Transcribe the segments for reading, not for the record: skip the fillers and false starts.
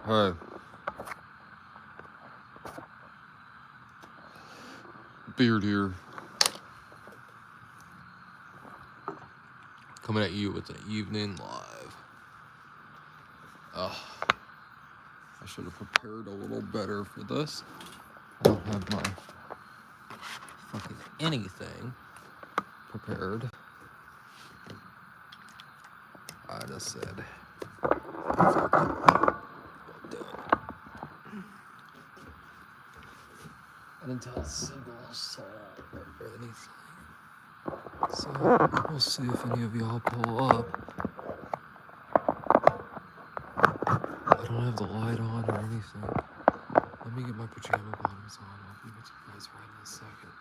Hi, Beard here, coming at you with an evening live. I should have prepared a little better for this. I don't have my fucking anything prepared. I just said, do it. I didn't tell a single soul or anything. So we'll see if any of y'all pull up. I don't have the light on or anything. Let me get my pajama bottoms on. I'll be with you guys right in a second.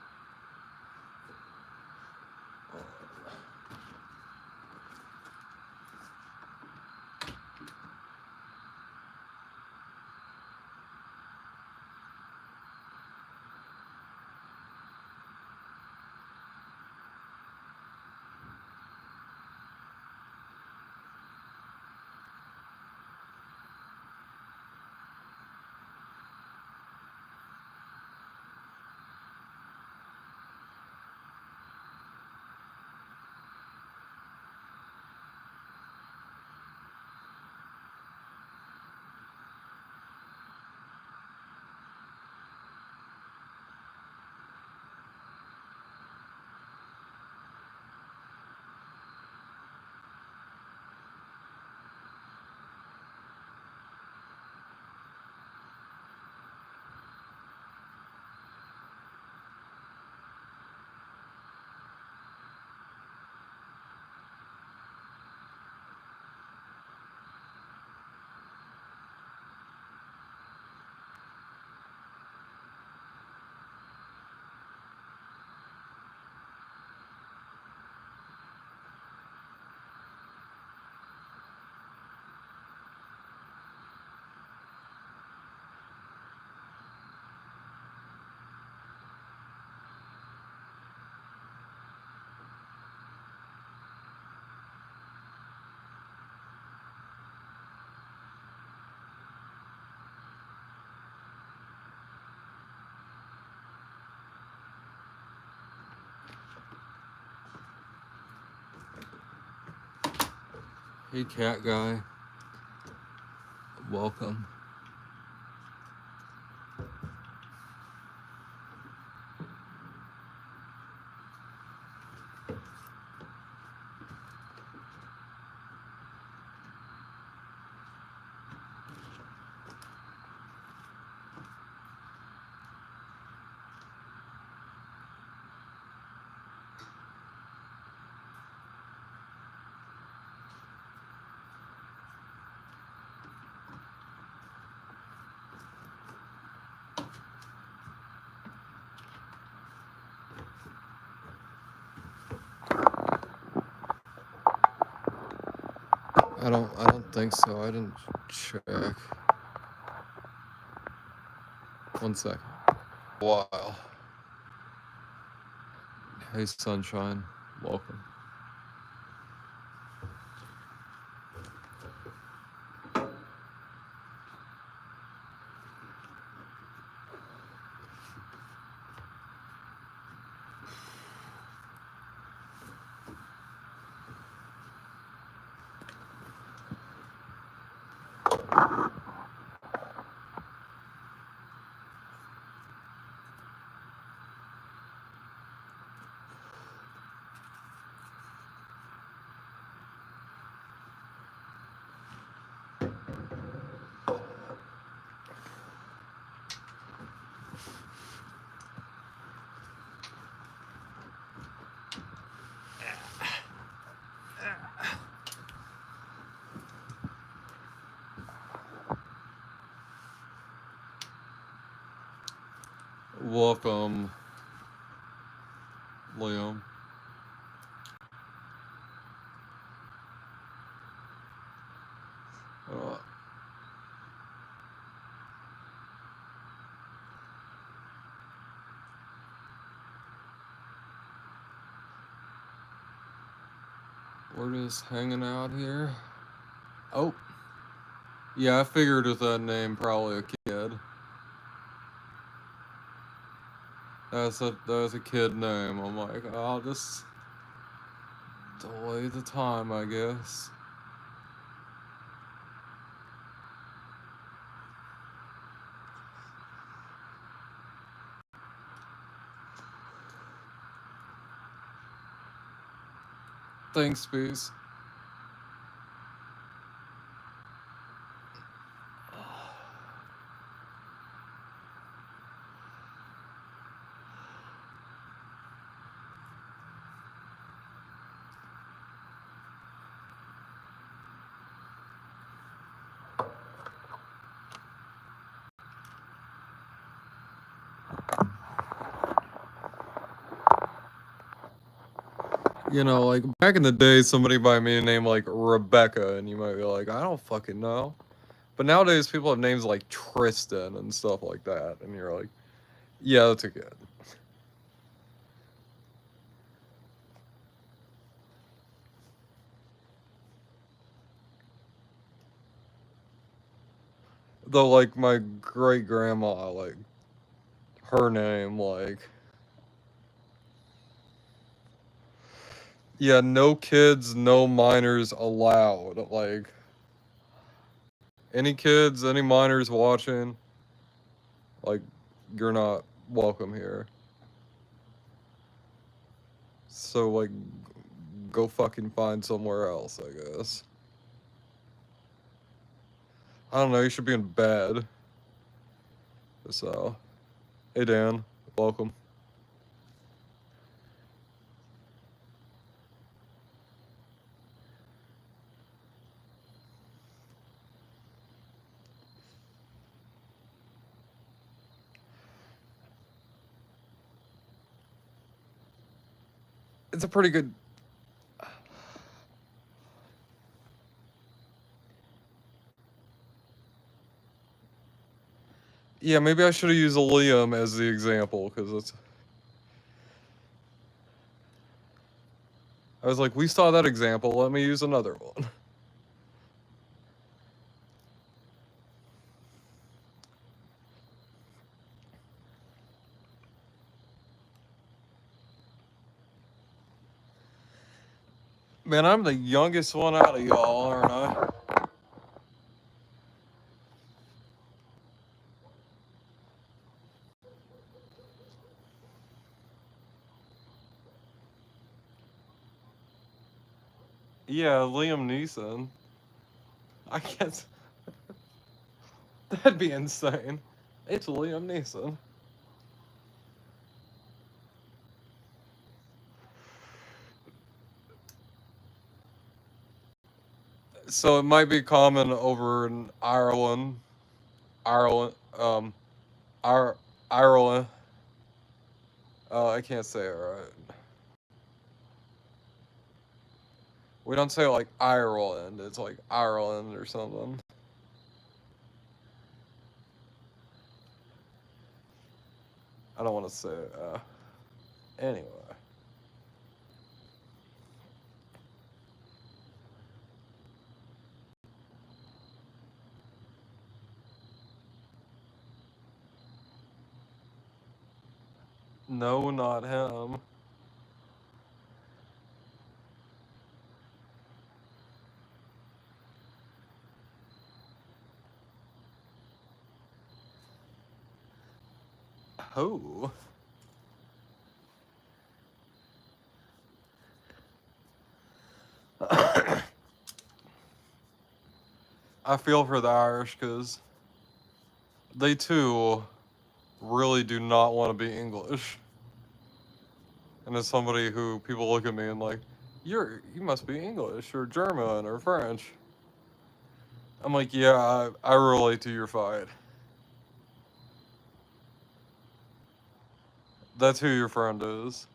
Hey, cat guy. Welcome. I don't think so. I didn't check. One second. A while. Hey, sunshine. Welcome. Welcome, Liam. Uh, we're just hanging out here. Oh, Yeah, I figured with that name, probably a kid. That's a kid name. I'm like, I'll just delay the time, I guess. Thanks, peace. You know, like back in the day, somebody by me named like Rebecca, and you might be like, I don't fucking know. But nowadays, people have names like Tristan and stuff like that, and you're like, yeah, that's a kid. Though, like my great grandma, like her name, like, yeah, no kids, no minors allowed. Like, any kids, any minors watching, like, you're not welcome here. So, like, go fucking find somewhere else, I guess. I don't know, you should be in bed. So, hey Dan, welcome. It's a pretty good. Yeah, maybe I should have used Liam as the example, because it's. I was like, we saw that example, let me use another one. Man, I'm the youngest one out of y'all, aren't I? Yeah, Liam Neeson. I guess. That'd be insane. It's Liam Neeson. So it might be common over in Ireland. Ireland. Ireland. I can't say it right. We don't say like Ireland. It's like Ireland or something. I don't want to say it. Anyway. No, not him. Who? I feel for the Irish because they too really do not want to be English. And as somebody who people look at me and like, you must be English or German or French. I'm like, yeah, I relate to your fight. That's who your friend is.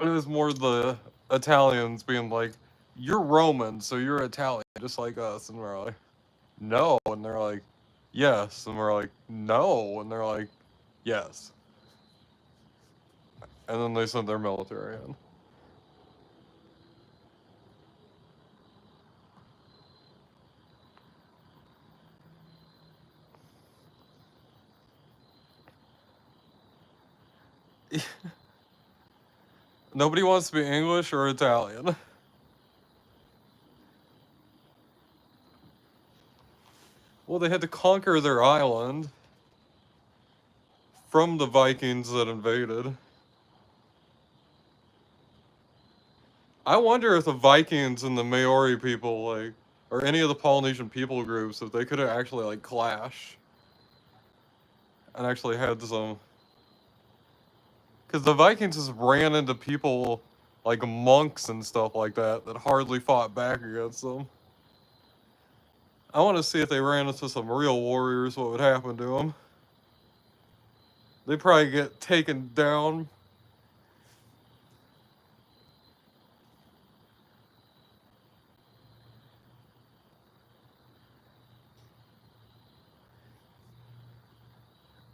It was more the Italians being like, you're Roman, so you're Italian, just like us. And we're like, no. And they're like, yes. And we're like, no. And they're like, yes. And then they sent their military in. Nobody wants to be English or Italian. Well, they had to conquer their island from the Vikings that invaded. I wonder if the Vikings and the Maori people, like, or any of the Polynesian people groups, if they could have actually, like, clashed and actually had some. Because the Vikings just ran into people like monks and stuff like that that hardly fought back against them. I want to see if they ran into some real warriors, what would happen to them. They'd probably get taken down.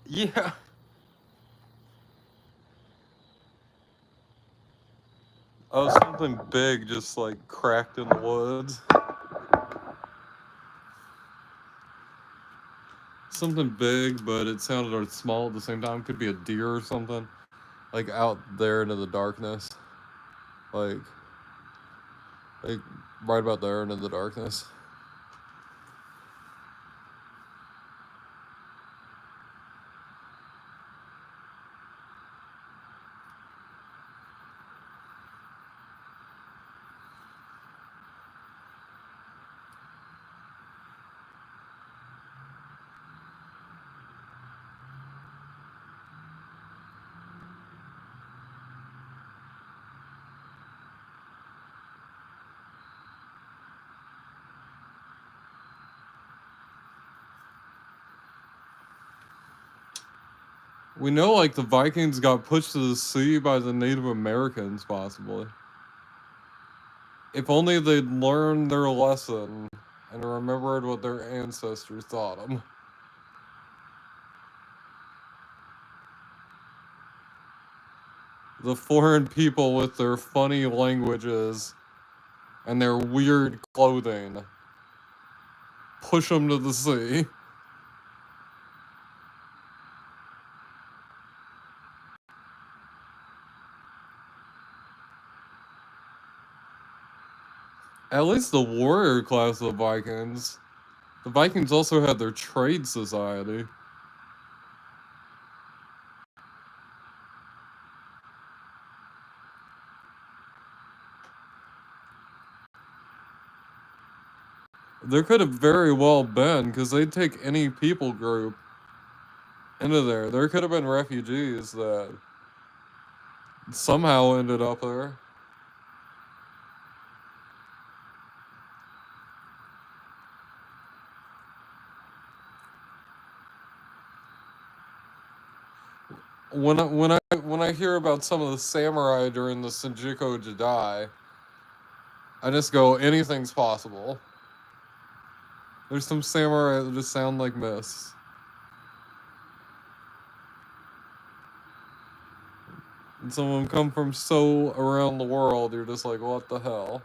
Yeah. Oh, something big just like cracked in the woods. Something big, but it sounded small at the same time. Could be a deer or something. Like out there into the darkness. Like right about there into the darkness. We know, like, the Vikings got pushed to the sea by the Native Americans, possibly. If only they'd learned their lesson and remembered what their ancestors taught them. The foreign people with their funny languages and their weird clothing push them to the sea. At least the warrior class of the Vikings. The Vikings also had their trade society. There could have very well been, because they'd take any people group into there. There could have been refugees that somehow ended up there. When I hear about some of the samurai during the Senjiko Jidai, I just go, anything's possible. There's some samurai that just sound like myths. And some of them come from so around the world, you're just like, what the hell?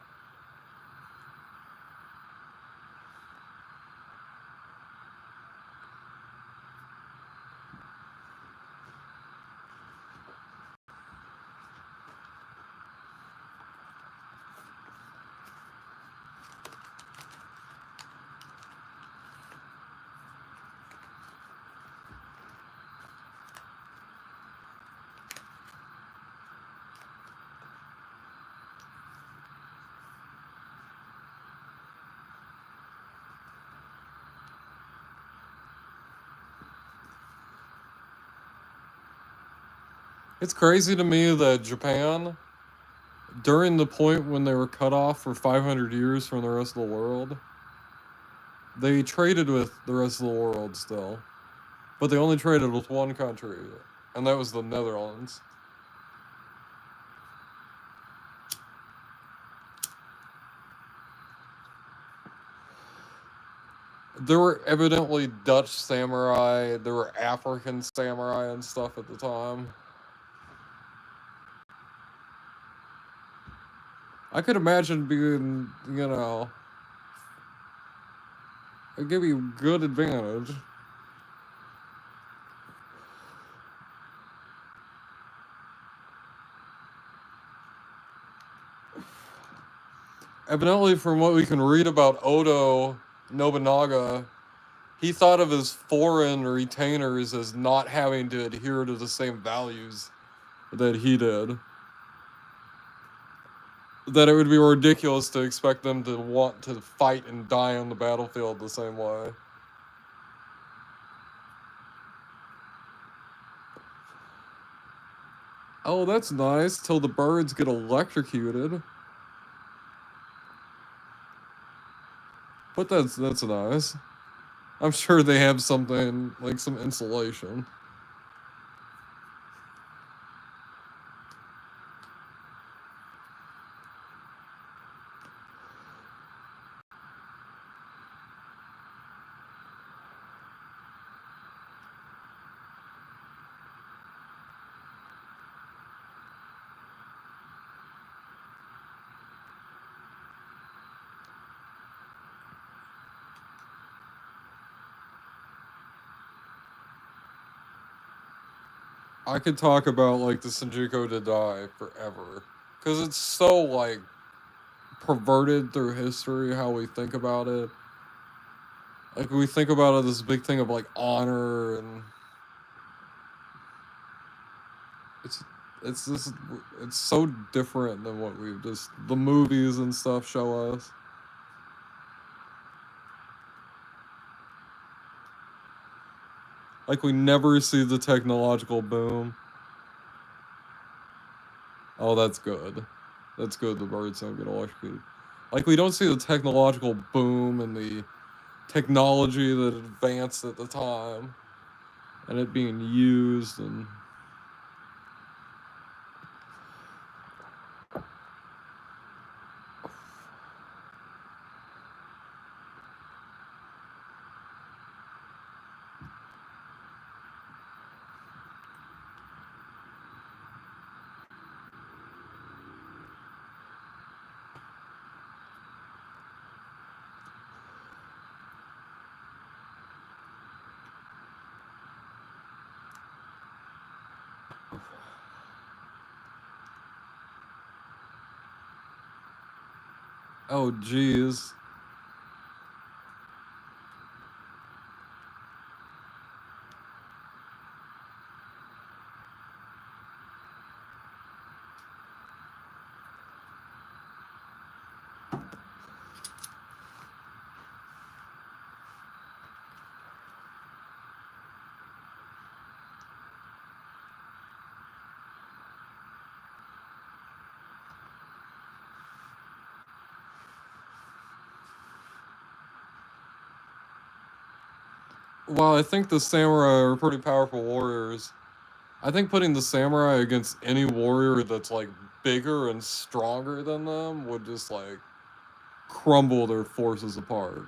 It's crazy to me that Japan, during the point when they were cut off for 500 years from the rest of the world, they traded with the rest of the world still. But they only traded with one country, and that was the Netherlands. There were evidently Dutch samurai, there were African samurai and stuff at the time. I could imagine being, you know, it'd give you good advantage. Evidently, from what we can read about Oda Nobunaga, he thought of his foreign retainers as not having to adhere to the same values that he did. That it would be ridiculous to expect them to want to fight and die on the battlefield the same way. Oh, that's nice, till the birds get electrocuted. But that's nice. I'm sure they have something, like some insulation. I could talk about, like, the Shinjuku Dodai forever. Because it's so, like, perverted through history, how we think about it. Like, we think about it as a big thing of, like, honor, and it's just, it's so different than what we just, the movies and stuff show us. Like, we never see the technological boom. Oh, that's good. That's good, the birds don't get electrocuted. Like, we don't see the technological boom and the technology that advanced at the time, and it being used, and oh geez. Well, I think the samurai are pretty powerful warriors. I think putting the samurai against any warrior that's, like, bigger and stronger than them would just, like, crumble their forces apart.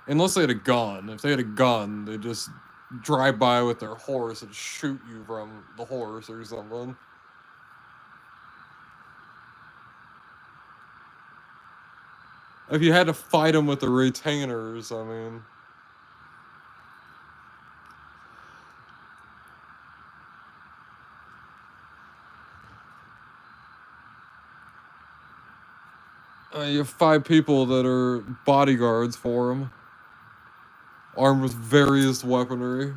Unless they had a gun. If they had a gun, they'd just drive by with their horse and shoot you from the horse or something. If you had to fight them with the retainers, I mean... you have 5 people that are bodyguards for him, armed with various weaponry.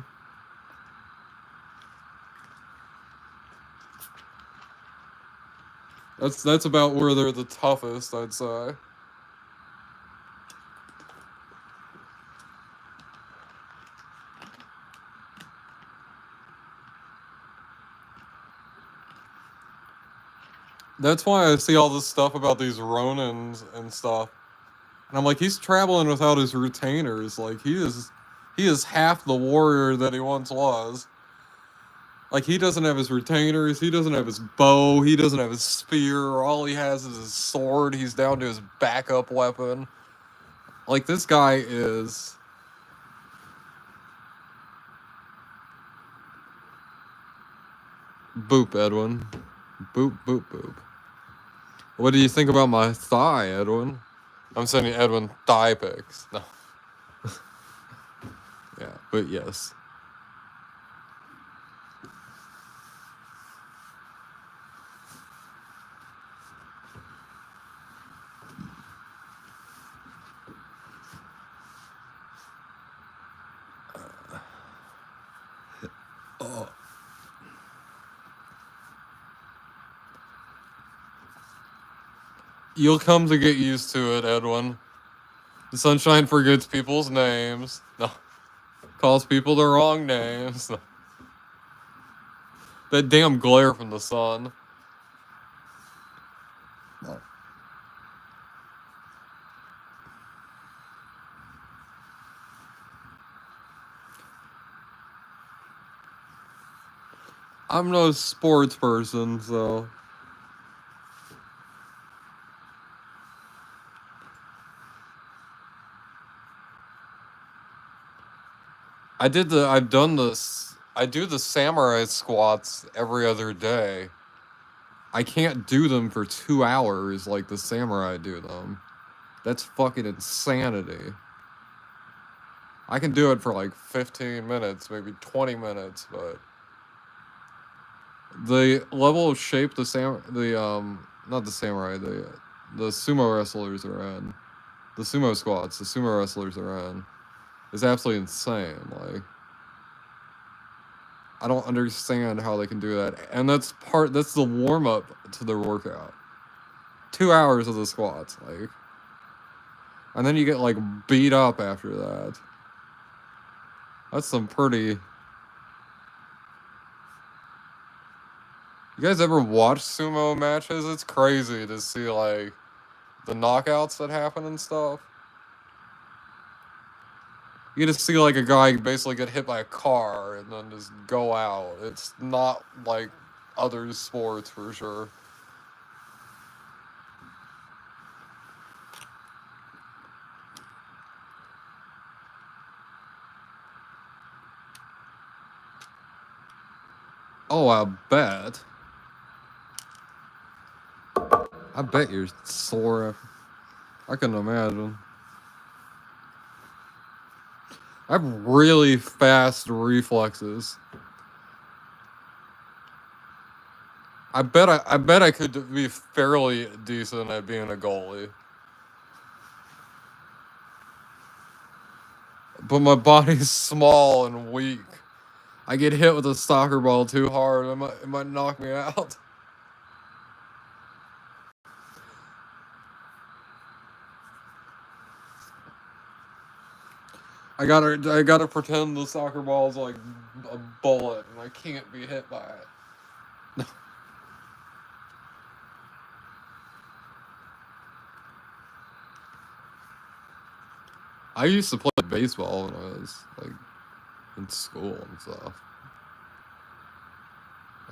That's about where they're the toughest, I'd say. That's why I see all this stuff about these Ronins and stuff. And I'm like, he's traveling without his retainers. Like, he is half the warrior that he once was. Like, he doesn't have his retainers, he doesn't have his bow, he doesn't have his spear, all he has is his sword, he's down to his backup weapon. Like, this guy is... Boop, Edwin. Boop, boop, boop. What do you think about my thigh, Edwin? I'm sending Edwin thigh pics. No. Yeah, but yes. Oh. You'll come to get used to it, Edwin. The sunshine forgets people's names. No. Calls people the wrong names. No. That damn glare from the sun. No. I'm no sports person, so... I do the samurai squats every other day. I can't do them for 2 hours like the samurai do them. That's fucking insanity. I can do it for like 15 minutes, maybe 20 minutes, but the level of shape not the samurai, the sumo wrestlers are in, the sumo squats, the sumo wrestlers are in, is absolutely insane. Like, I don't understand how they can do that. And that's the warm up to their workout. 2 hours of the squats, like, and then you get like beat up after that. That's some pretty... You guys ever watch sumo matches? It's crazy to see like the knockouts that happen and stuff. You get to see like a guy basically get hit by a car and then just go out. It's not like other sports for sure. Oh, I bet. I bet you're sore. I can imagine. I have really fast reflexes. I bet I could be fairly decent at being a goalie. But my body's small and weak. I get hit with a soccer ball too hard, it might knock me out. I gotta pretend the soccer ball's like a bullet and I can't be hit by it. I used to play baseball when I was like in school and stuff.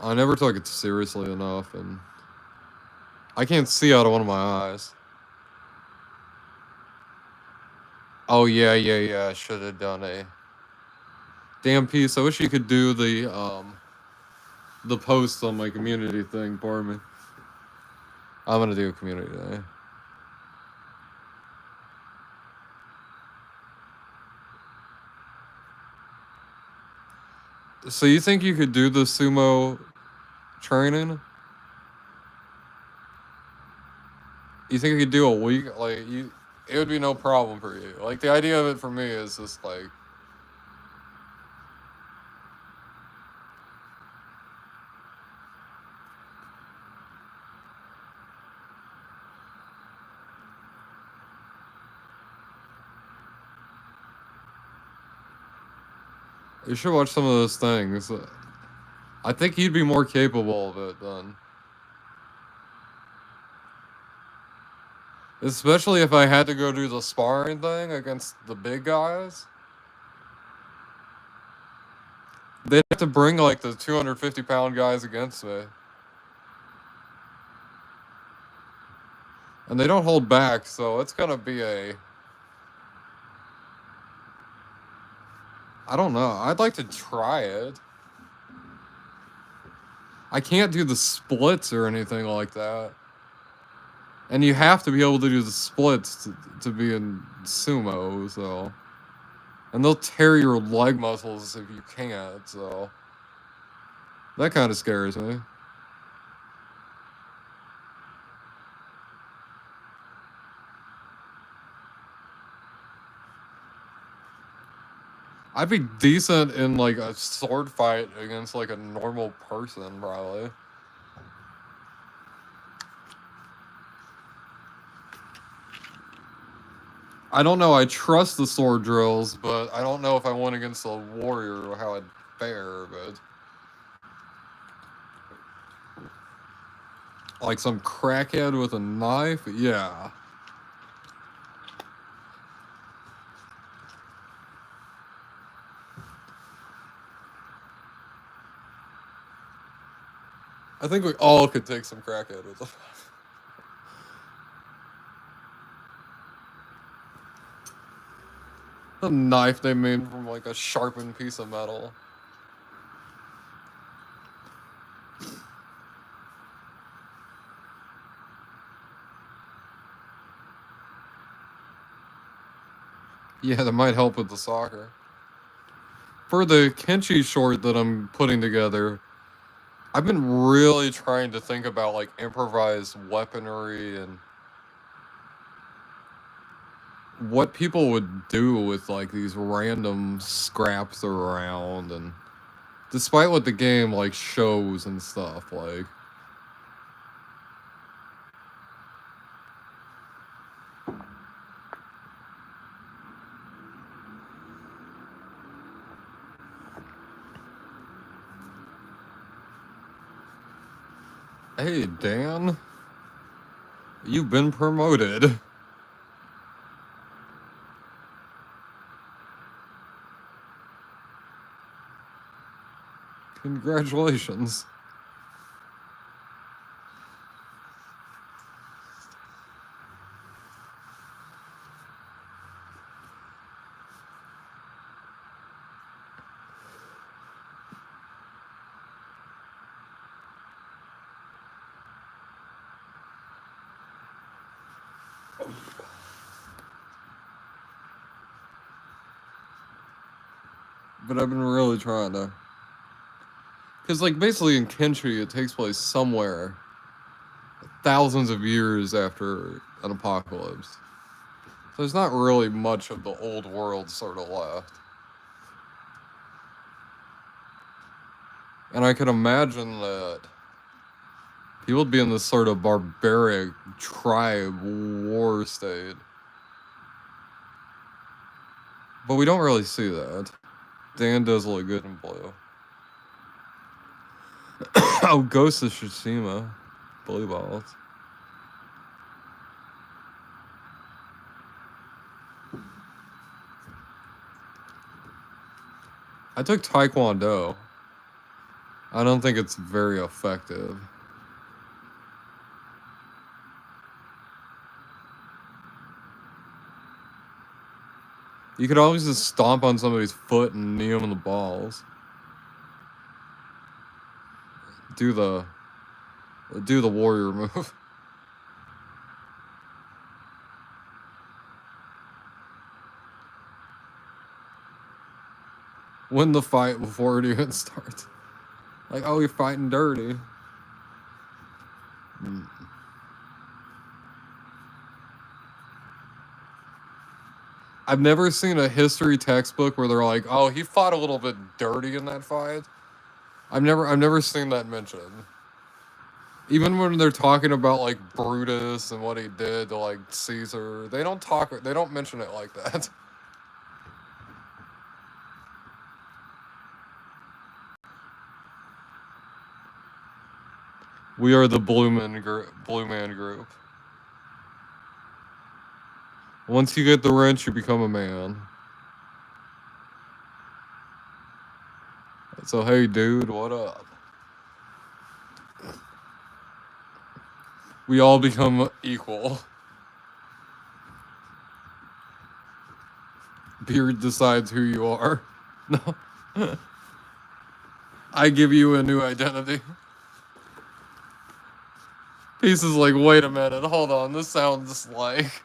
I never took it seriously enough, and I can't see out of one of my eyes. Oh yeah, I should have done a damn piece. I wish you could do the post on my community thing for me. I'm gonna do a community day. So you think you could do the sumo training? You think you could do a week? Like, it would be no problem for you. Like, the idea of it for me is just like... You should watch some of those things. I think you'd be more capable of it then. Especially if I had to go do the sparring thing against the big guys. They'd have to bring like the 250-pound guys against me. And they don't hold back, so it's gonna be a... I don't know. I'd like to try it. I can't do the splits or anything like that. And you have to be able to do the splits to be in sumo, so. And they'll tear your leg muscles if you can't, so. That kind of scares me. I'd be decent in like a sword fight against like a normal person, probably. I don't know. I trust the sword drills, but I don't know if I went against a warrior or how I'd fare. But like some crackhead with a knife, yeah. I think we all could take some crackhead with a a knife they made from like a sharpened piece of metal. Yeah, that might help with the soccer. For the Kenshi short that I'm putting together, I've been really trying to think about like improvised weaponry and what people would do with like these random scraps around, and despite what the game like shows and stuff, like hey Dan, you've been promoted. Congratulations. But I've been really trying to, because like basically in Kenshi it takes place somewhere thousands of years after an apocalypse. So there's not really much of the old world sort of left. And I can imagine that people would be in this sort of barbaric tribe war state. But we don't really see that. Dan does look good in blue. Oh, Ghost of Tsushima. Blue balls. I took Taekwondo. I don't think it's very effective. You could always just stomp on somebody's foot and knee them in the balls. Do the warrior move. Win the fight before it even starts. Like, oh, you're fighting dirty. I've never seen a history textbook where they're like, oh, he fought a little bit dirty in that fight. I've never seen that mentioned. Even when they're talking about like Brutus and what he did to like Caesar, they don't mention it like that. We are the Blue Man Group. Once you get the wrench, you become a man. So hey, dude, what up? We all become equal. Beard decides who you are. No. I give you a new identity. Peace is like, wait a minute, hold on, this sounds like...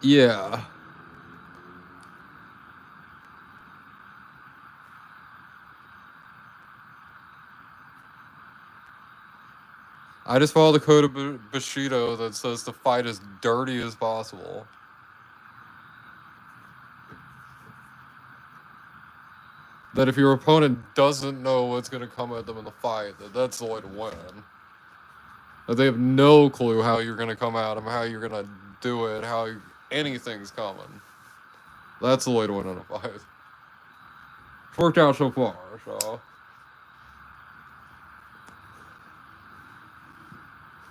Yeah. I just follow the code of Bushido that says to fight as dirty as possible. That if your opponent doesn't know what's going to come at them in the fight, that's the way to win. That they have no clue how you're going to come at them, how you're going to do it, how anything's coming. That's the way to win in a fight. It's worked out so far, so...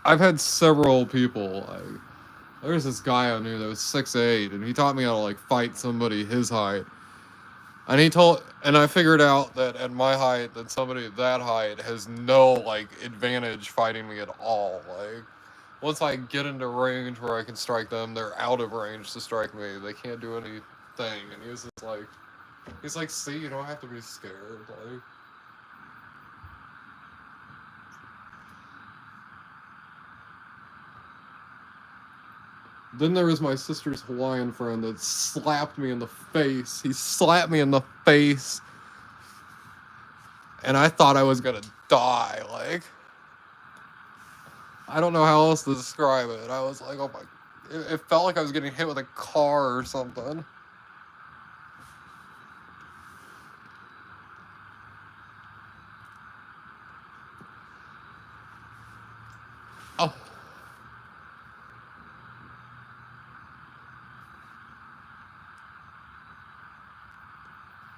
I've had several people, like... There's this guy I knew that was 6'8", and he taught me how to, like, fight somebody his height. And I figured out that at my height, that somebody at that height has no, like, advantage fighting me at all. Like, once I get into range where I can strike them, they're out of range to strike me. They can't do anything. And he's like, see, you don't have to be scared. Like, then there was my sister's Hawaiian friend that slapped me in the face. He slapped me in the face. And I thought I was gonna die, like... I don't know how else to describe it. I was like, oh my... It felt like I was getting hit with a car or something. Oh.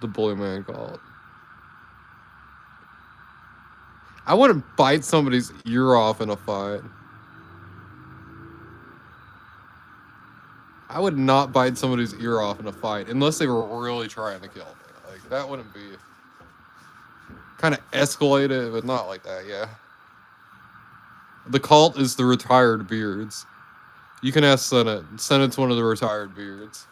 The bully man called. I wouldn't bite somebody's ear off in a fight. I would not bite somebody's ear off in a fight unless they were really trying to kill me. Like, that wouldn't be... Kind of escalated, but not like that, yeah. The cult is the retired beards. You can ask Senate. Senate's one of the retired beards.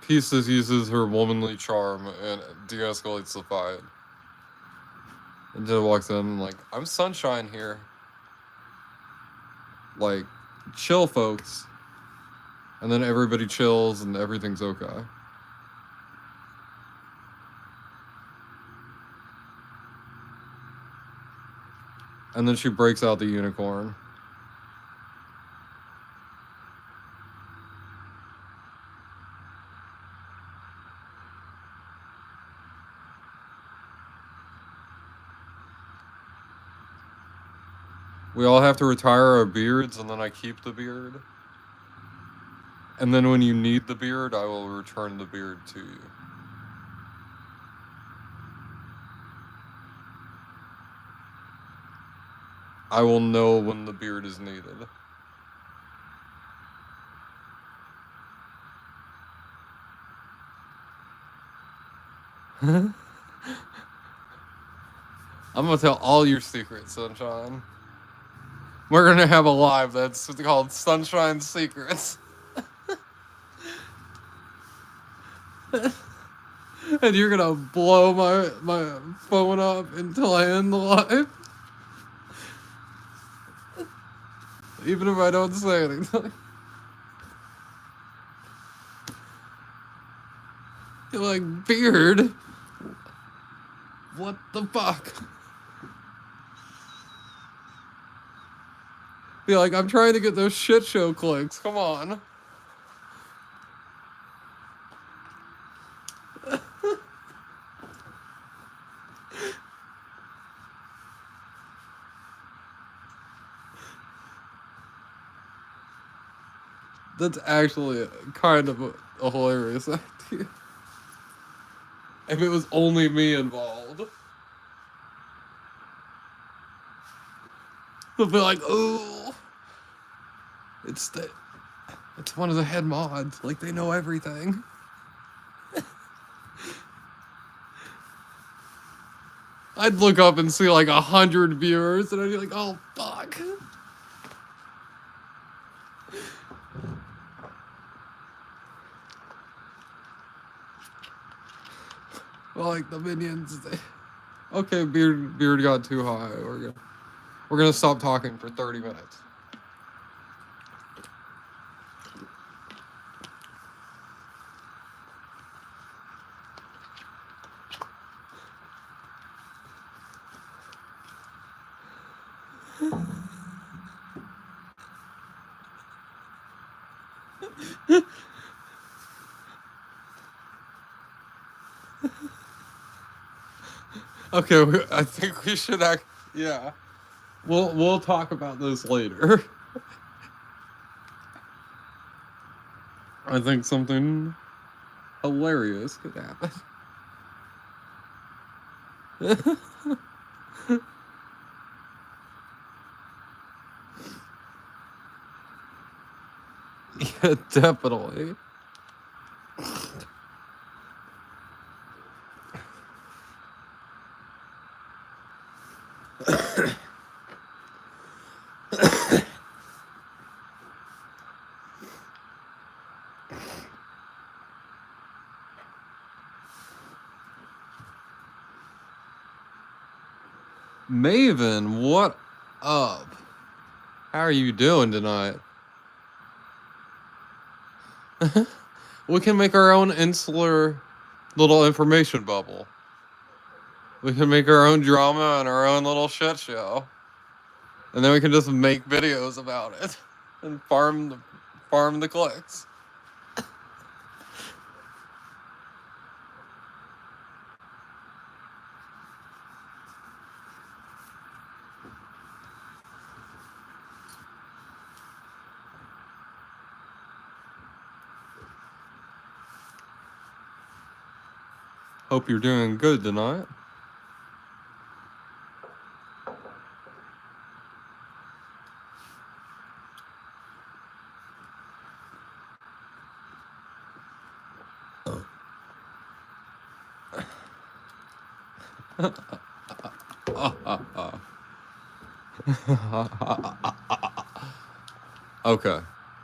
Pieces uses her womanly charm and de-escalates the fight. And Jed walks in and like, I'm Sunshine here. Like, chill, folks. And then everybody chills and everything's okay. And then she breaks out the unicorn. We all have to retire our beards, and then I keep the beard. And then when you need the beard, I will return the beard to you. I will know when the beard is needed. I'm gonna tell all your secrets, Sunshine. We're gonna have a live that's called Sunshine Secrets. And you're gonna blow my phone up until I end the live. Even if I don't say anything. You're like, beard? What the fuck? Be like, I'm trying to get those shit show clicks. Come on. That's actually kind of a hilarious idea. If it was only me involved. They'll be like, oh, it's one of the head mods. Like, they know everything. I'd look up and see like 100 viewers, and I'd be like, oh, fuck. Well, like, the minions, okay, beard got too high. We're gonna stop talking for 30 minutes. Okay, I think we should act. Yeah, we'll talk about this later. I think something hilarious could happen. Yeah, definitely. Maven, what up? How are you doing tonight? We can make our own insular little information bubble. We can make our own drama and our own little shit show. And then we can just make videos about it and farm the clicks. Hope you're doing good tonight. Okay.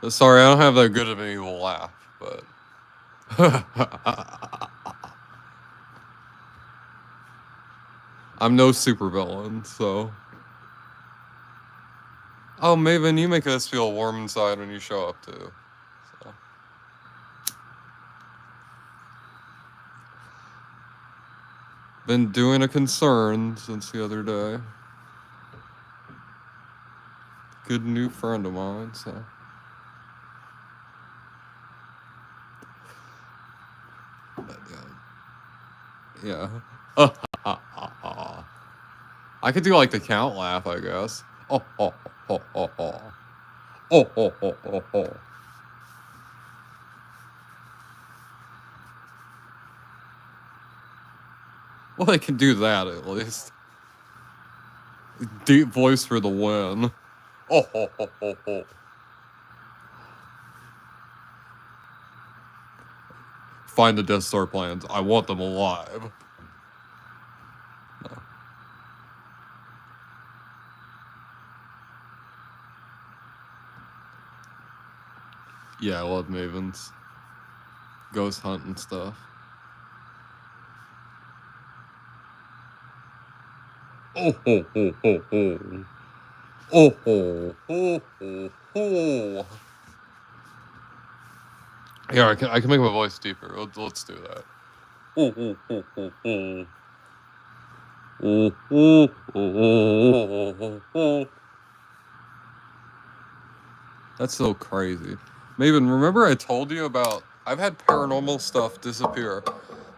Sorry, I don't have that good of an evil laugh, but I'm no supervillain, so. Oh, Maven, you make us feel warm inside when you show up too. So. Been doing a concern since the other day. Good new friend of mine, so. Yeah. I could do like the count laugh, I guess. Oh, oh, oh, oh, oh. Oh, oh, oh, oh, oh. Well, I can do that at least. Deep voice for the win. Oh, oh, oh, oh, oh. Find the Death Star plans. I want them alive. No. Yeah, I love Mavens. Ghost hunt and stuff. Oh, ho, ho, ho, ho. Oh, ho, ho, ho, ho. Yeah, I can make my voice deeper. Let's do that. Oh, ho, ho, ho, ho. Oh, ho, ho, ho, ho, ho. That's so crazy. Maven, remember I told you about I've had paranormal stuff disappear.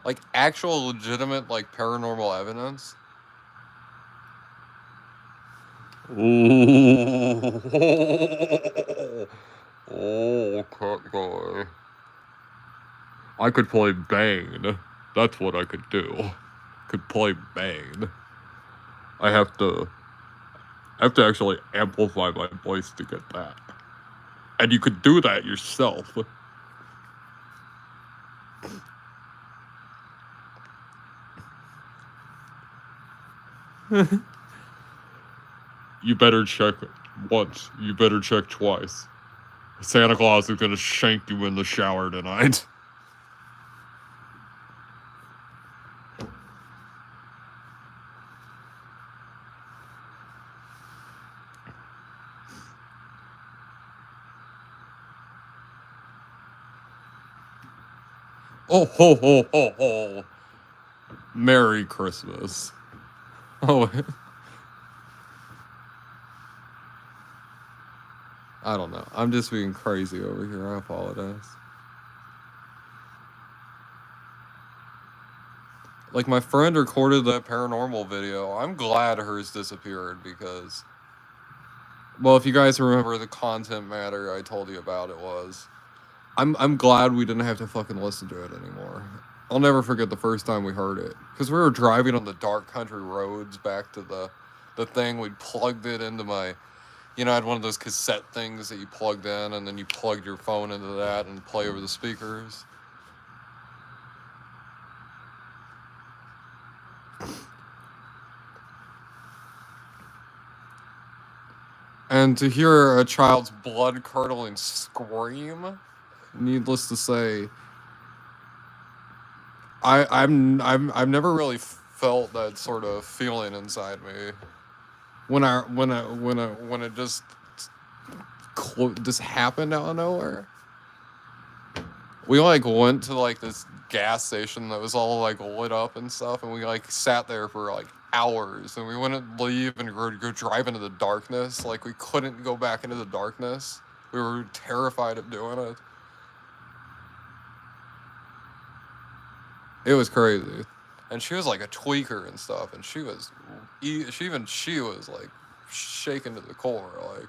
Like actual legitimate like paranormal evidence. Oh, cat guy. I could play Bane. That's what I could do. Could play Bane. I have to actually amplify my voice to get that. And you could do that yourself. You better check once. You better check twice. Santa Claus is gonna shank you in the shower tonight. Oh, ho, ho, ho, ho. Merry Christmas. Oh, I don't know. I'm just being crazy over here. I apologize. Like, my friend recorded that paranormal video. I'm glad hers disappeared because... Well, if you guys remember the content matter I told you about, it was... I'm glad we didn't have to fucking listen to it anymore. I'll never forget the first time we heard it. Because we were driving on the dark country roads back to the thing. We plugged it into my... You know, I had one of those cassette things that you plugged in, and then you plugged your phone into that and play over the speakers. And to hear a child's blood-curdling scream, needless to say, I've never really felt that sort of feeling inside me. When it just happened out of nowhere. We like went to like this gas station that was all like lit up and stuff, and we like sat there for like hours, and we wouldn't leave and go drive into the darkness. Like, we couldn't go back into the darkness. We were terrified of doing it. It was crazy. And she was like a tweaker and stuff, and she was like shaken to the core. Like,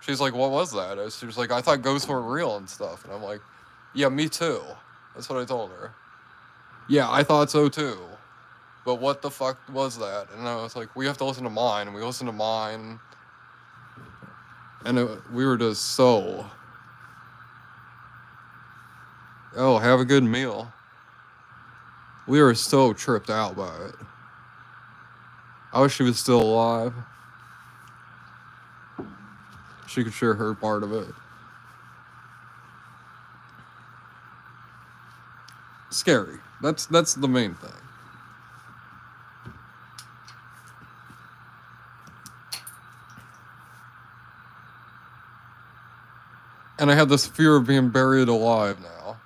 she's like, what was that? She was like, I thought ghosts weren't real and stuff. And I'm like, yeah, me too. That's what I told her. Yeah, I thought so too. But what the fuck was that? And I was like, we have to listen to mine. And we listened to mine. And we were just so... Oh, have a good meal. We were so tripped out by it. I wish she was still alive. She could share her part of it. Scary. That's the main thing. And I have this fear of being buried alive now.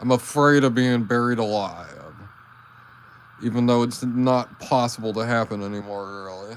I'm afraid of being buried alive. Even though it's not possible to happen anymore, really.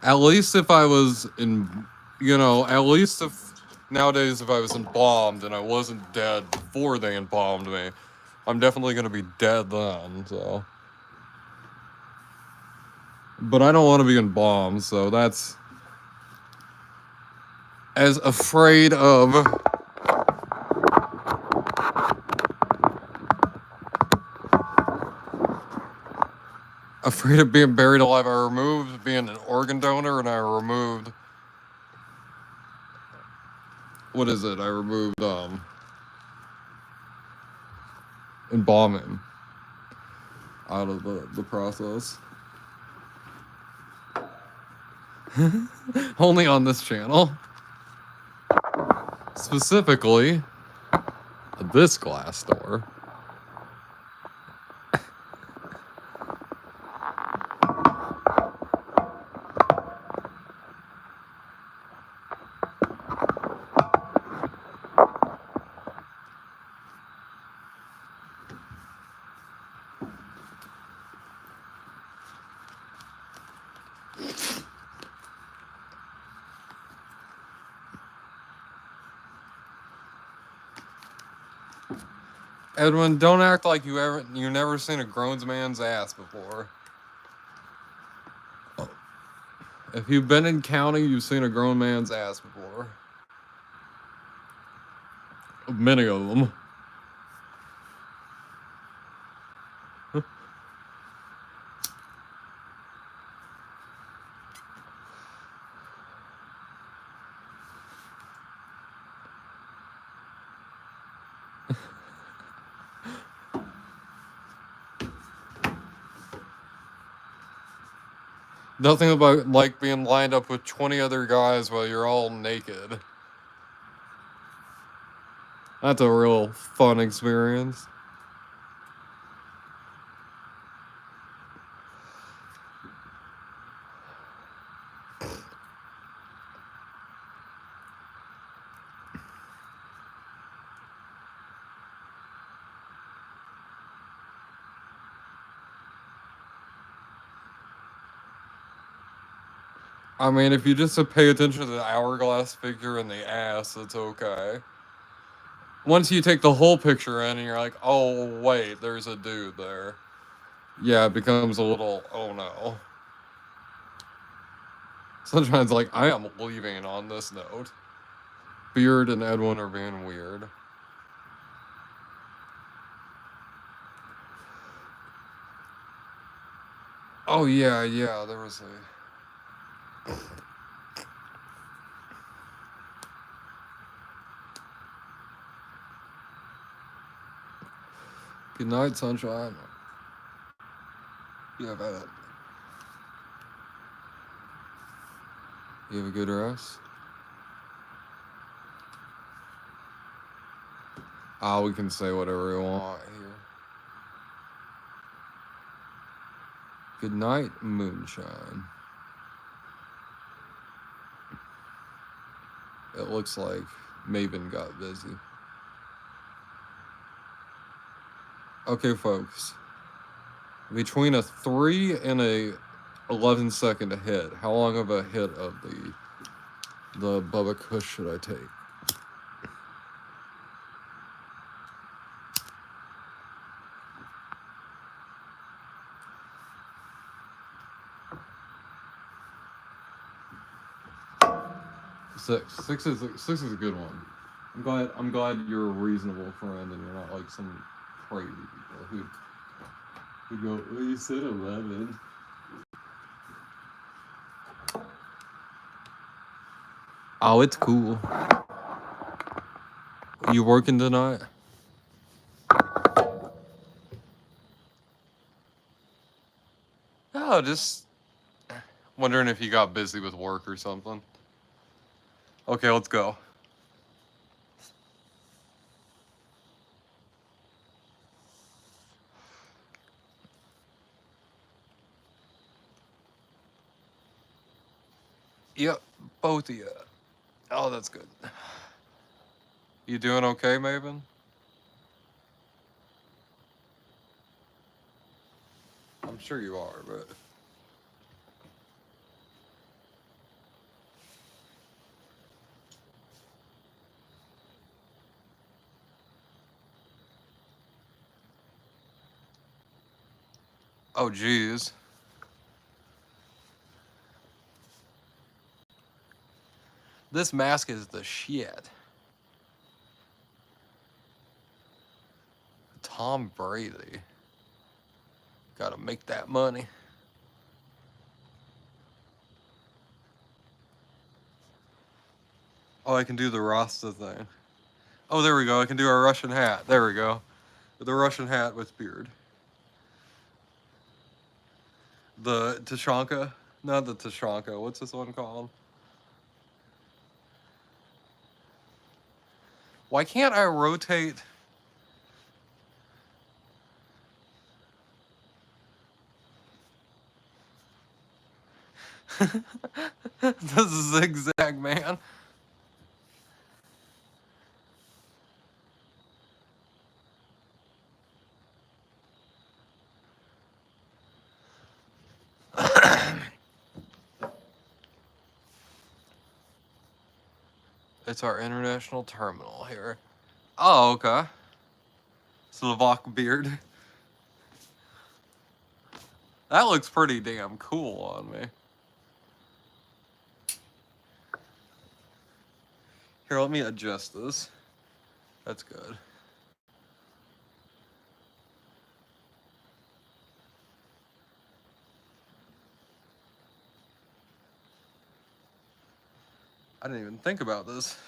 At least if I was in, at least if nowadays if I was embalmed and I wasn't dead before they embalmed me, I'm definitely gonna be dead then, so. But I don't want to be embalmed, so that's as afraid of. Afraid of being buried alive. I removed being an organ donor, and I removed... What is it? I removed, embalming out of the process. Only on this channel. Specifically, this glass door. Edwin, don't act like you never seen a grown man's ass before. If you've been in county, you've seen a grown man's ass before. Many of them. Nothing about like being lined up with 20 other guys while you're all naked. That's a real fun experience. I mean, if you just pay attention to the hourglass figure in the ass, it's okay. Once you take the whole picture in and you're like, oh, wait, there's a dude there. Yeah, it becomes a little, oh no. Sunshine's like, I am leaving on this note. Beard and Edwin are being weird. Oh, yeah, there was a... Good night, Sunshine. You have a... You have a good rest? We can say whatever we want here. Good night, Moonshine. It looks like Maven got busy. Okay, folks. Between a 3 and a 11-second hit, how long of a hit of the Bubba Kush should I take? Six is a good one. I'm glad you're a reasonable friend and you're not like some crazy people who go, well, you said 11. Oh, it's cool. You working tonight? Oh, just wondering if you got busy with work or something. Okay, let's go. Yep, both of you. Oh, that's good. You doing okay, Maven? I'm sure you are, but... Oh, geez. This mask is the shit. Tom Brady. Gotta make that money. Oh, I can do the Rasta thing. Oh, there we go. I can do a Russian hat. There we go. The Russian hat with beard. The Tashanka. Not the Tashanka. What's this one called? Why can't I rotate? The zigzag man. It's our international terminal here. Oh, okay. Slovak beard. That looks pretty damn cool on me. Here, let me adjust this. That's good. I didn't even think about this.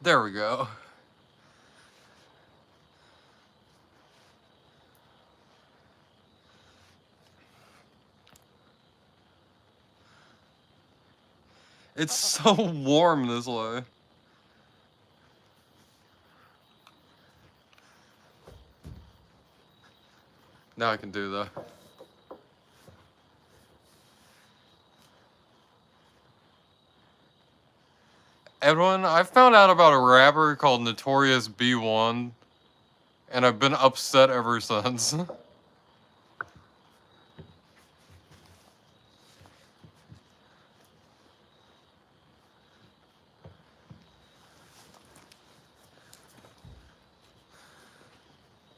There we go. It's so warm this way. Now I can do that. Edwin, I found out about a rapper called Notorious B1, and I've been upset ever since.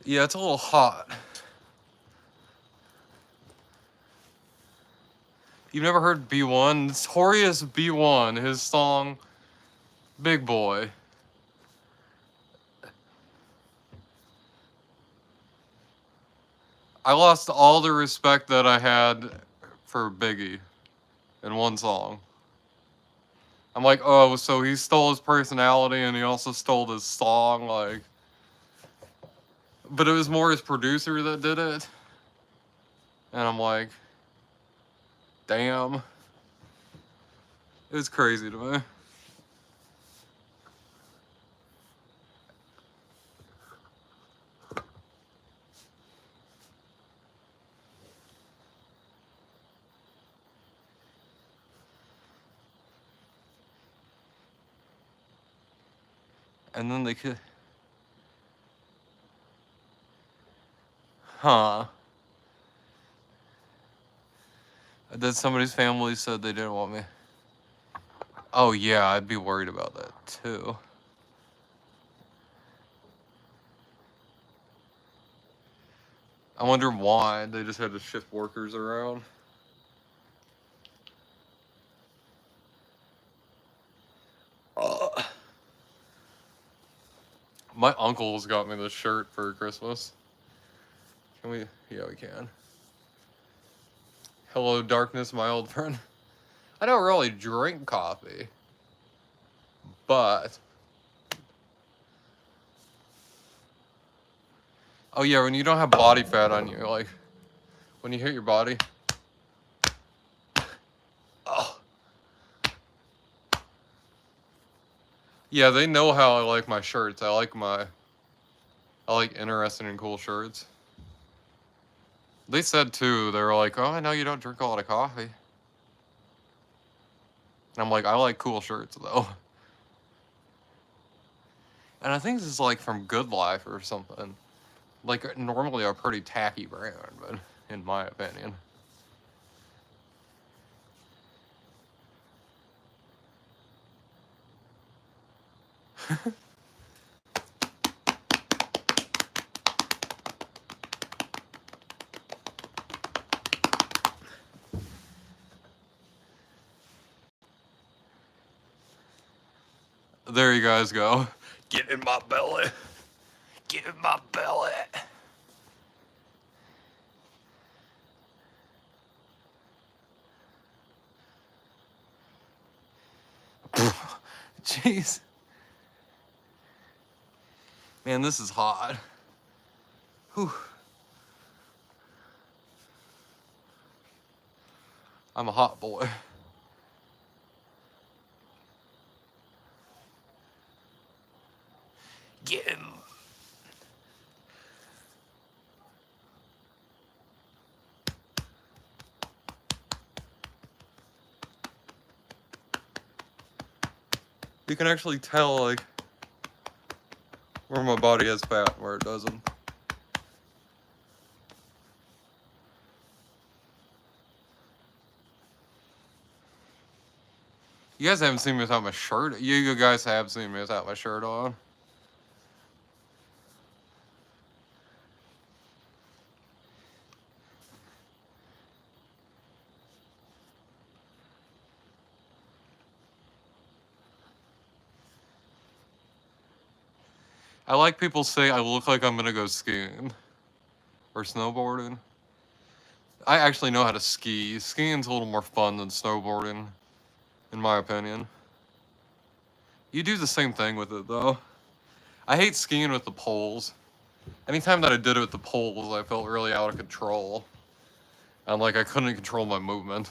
Yeah, it's a little hot. You've never heard B1? Notorious B1, his song Big Boy. I lost all the respect that I had for Biggie in one song. I'm like, oh, so he stole his personality and he also stole his song, like. But it was more his producer that did it. And I'm like, damn. It was crazy to me. And then they could. Huh. That somebody's family said they didn't want me. Oh, yeah, I'd be worried about that too. I wonder why they just had to shift workers around. My uncle's got me this shirt for Christmas. Can we? Yeah, we can. Hello, darkness, my old friend. I don't really drink coffee, but... Oh yeah, when you don't have body fat on you, like, when you hit your body... Oh. Yeah, they know how I like my shirts. I like interesting and cool shirts. They said too, they were like, oh, I know you don't drink a lot of coffee. And I'm like, I like cool shirts though. And I think this is like from Good Life or something. Like normally a pretty tacky brand, but in my opinion. There you guys go. Get in my belly. Get in my belly. Jeez. Man, this is hot. Whew. I'm a hot boy. Get him. You can actually tell, like, where my body has fat and where it doesn't. You guys haven't seen me without my shirt. You guys have seen me without my shirt on. I like people say I look like I'm gonna go skiing or snowboarding. I actually know how to ski. Skiing's a little more fun than snowboarding, in my opinion. You do the same thing with it though. I hate skiing with the poles. Anytime that I did it with the poles, I felt really out of control. And like I couldn't control my movement.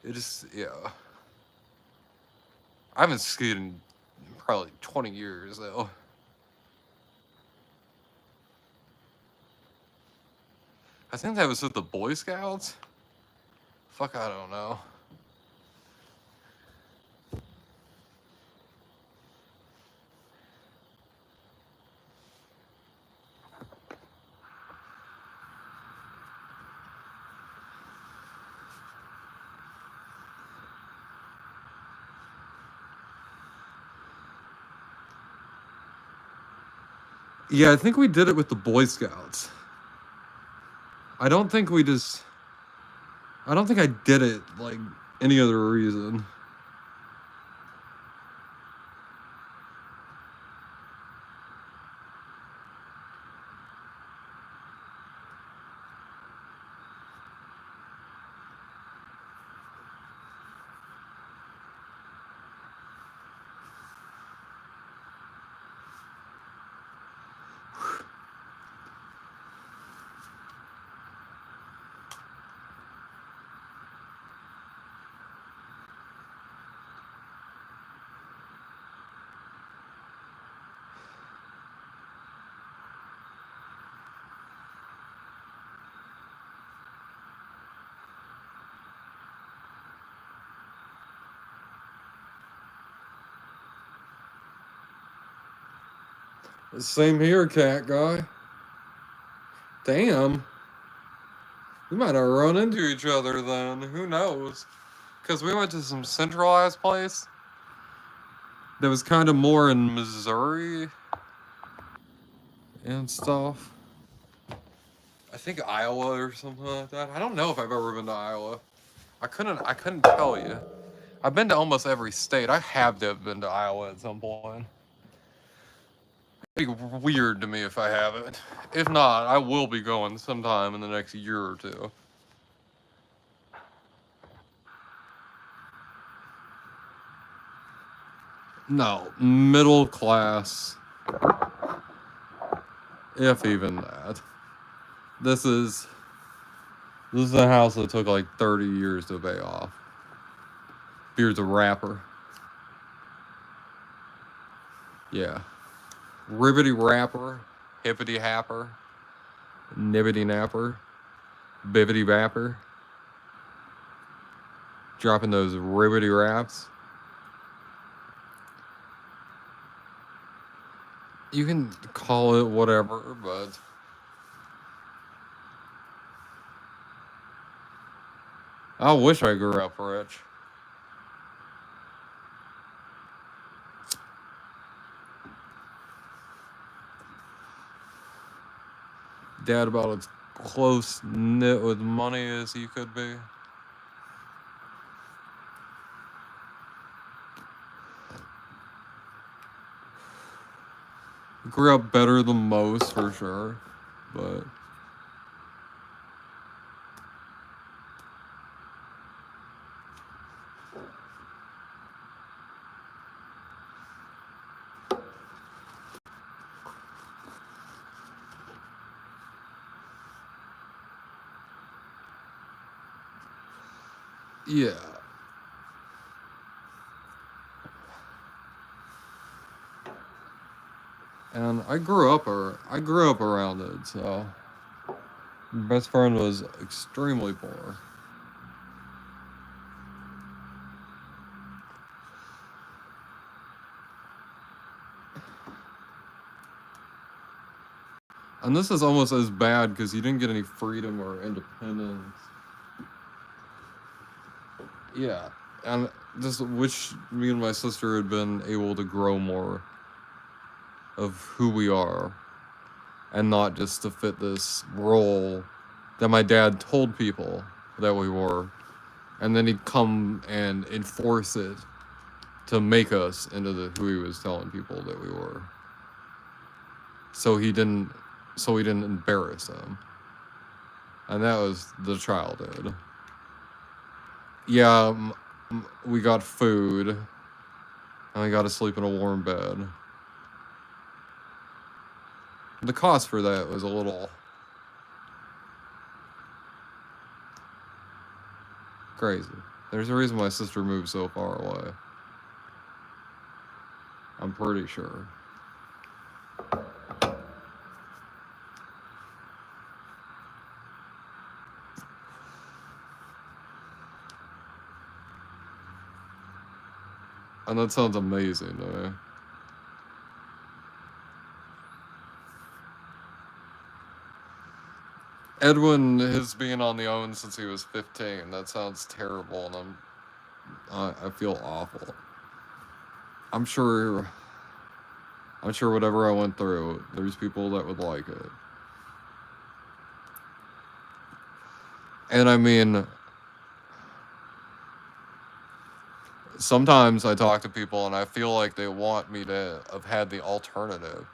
It just, yeah. I haven't skied in probably 20 years though. I think that was with the Boy Scouts. Fuck, I don't know. Yeah, I think we did it with the Boy Scouts. I don't think we just... I don't think I did it, like, any other reason. Same here, cat guy. Damn. We might have run into each other then. Who knows? Because we went to some centralized place that was kind of more in Missouri and stuff. I think Iowa or something like that. I don't know if I've ever been to Iowa. I couldn't tell you. I've been to almost every state. I have to have been to Iowa at some point. It'd be weird to me if I haven't. If not, I will be going sometime in the next year or two. No, middle class. If even that. This is a house that took like 30 years to pay off. Here's a rapper. Yeah. Ribbity rapper, hippity happer, nibbity napper, bibbity bapper. Dropping those ribbity raps. You can call it whatever, but I wish I grew up rich. Dad about as close knit with money as he could be. Grew up better than most for sure, but yeah. And I grew up around it, so my best friend was extremely poor. And this is almost as bad because you didn't get any freedom or independence. Yeah, and just wish me and my sister had been able to grow more of who we are and not just to fit this role that my dad told people that we were, and then he'd come and enforce it to make us into who he was telling people that we were. So he didn't embarrass them. And that was the childhood. Yeah, we got food, and we got to sleep in a warm bed. The cost for that was a little crazy. There's a reason my sister moved so far away. I'm pretty sure. And that sounds amazing to me. Edwin has been on the own since he was 15. That sounds terrible, and I feel awful. I'm sure whatever I went through, there's people that would like it. And I mean, sometimes I talk to people and I feel like they want me to have had the alternative,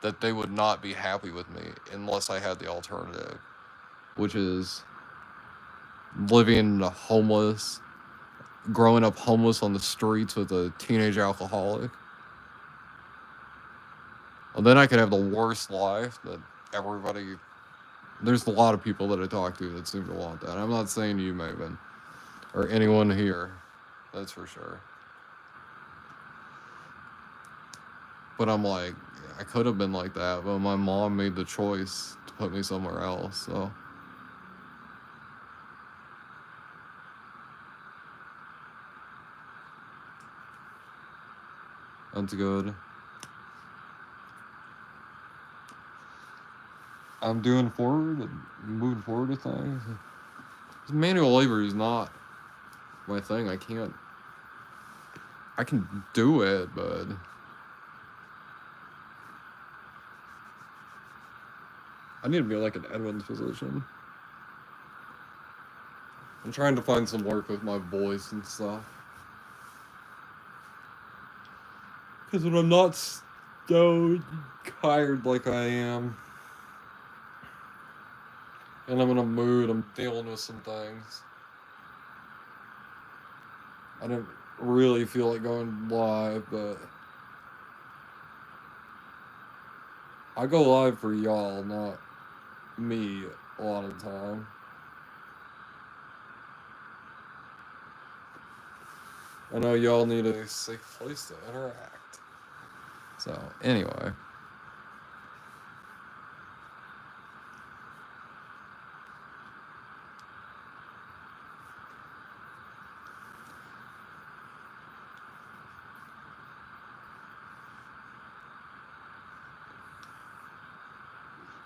that they would not be happy with me unless I had the alternative, which is living homeless, growing up homeless on the streets with a teenage alcoholic. Well, then I could have the worst life that everybody... There's a lot of people that I talk to that seem to want that. I'm not saying you, Maven, or anyone here. That's for sure. But I'm like, I could have been like that, but my mom made the choice to put me somewhere else, so... That's good. I'm moving forward with things. Manual labor is not my thing. I can do it, but I need to be like an Edwin's position. I'm trying to find some work with my voice and stuff. Because when I'm not so tired like I am, and I'm in a mood, I'm dealing with some things. I didn't really feel like going live, but I go live for y'all, not me, a lot of the time. I know y'all need a safe place to interact. So, anyway.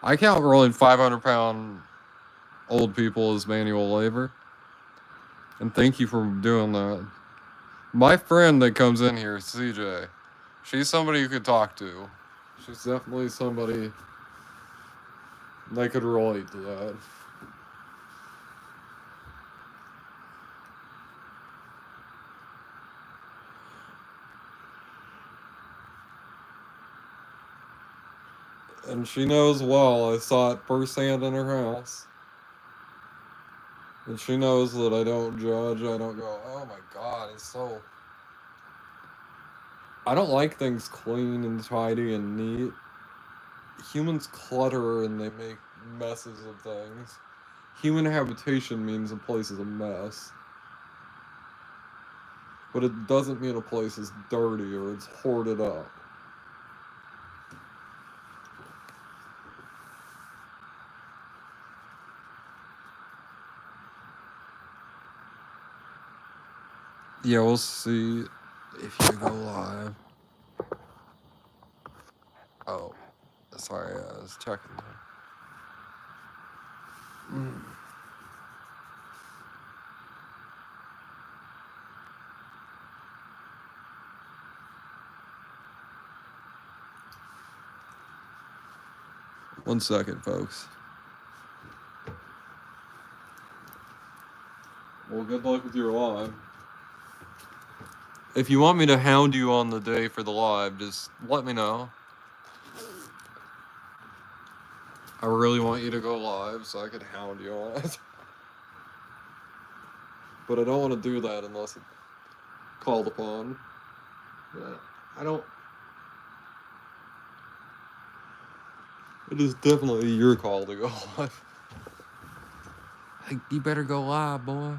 I count rolling 500-pound old people as manual labor. And thank you for doing that. My friend that comes in here, CJ, she's somebody you could talk to. She's definitely somebody that could relate to that. And she knows well. I saw it firsthand in her house. And she knows that I don't judge. I don't go, oh my god, it's so... I don't like things clean and tidy and neat. Humans clutter and they make messes of things. Human habitation means a place is a mess. But it doesn't mean a place is dirty or it's hoarded up. Yeah, we'll see if you go live. Oh, sorry, I was checking. 1 second, folks. Well, good luck with your live. If you want me to hound you on the day for the live, just let me know. I really want you to go live so I could hound you on it. But I don't want to do that unless it's called upon. I don't. It is definitely your call to go live. Hey, you better go live, boy.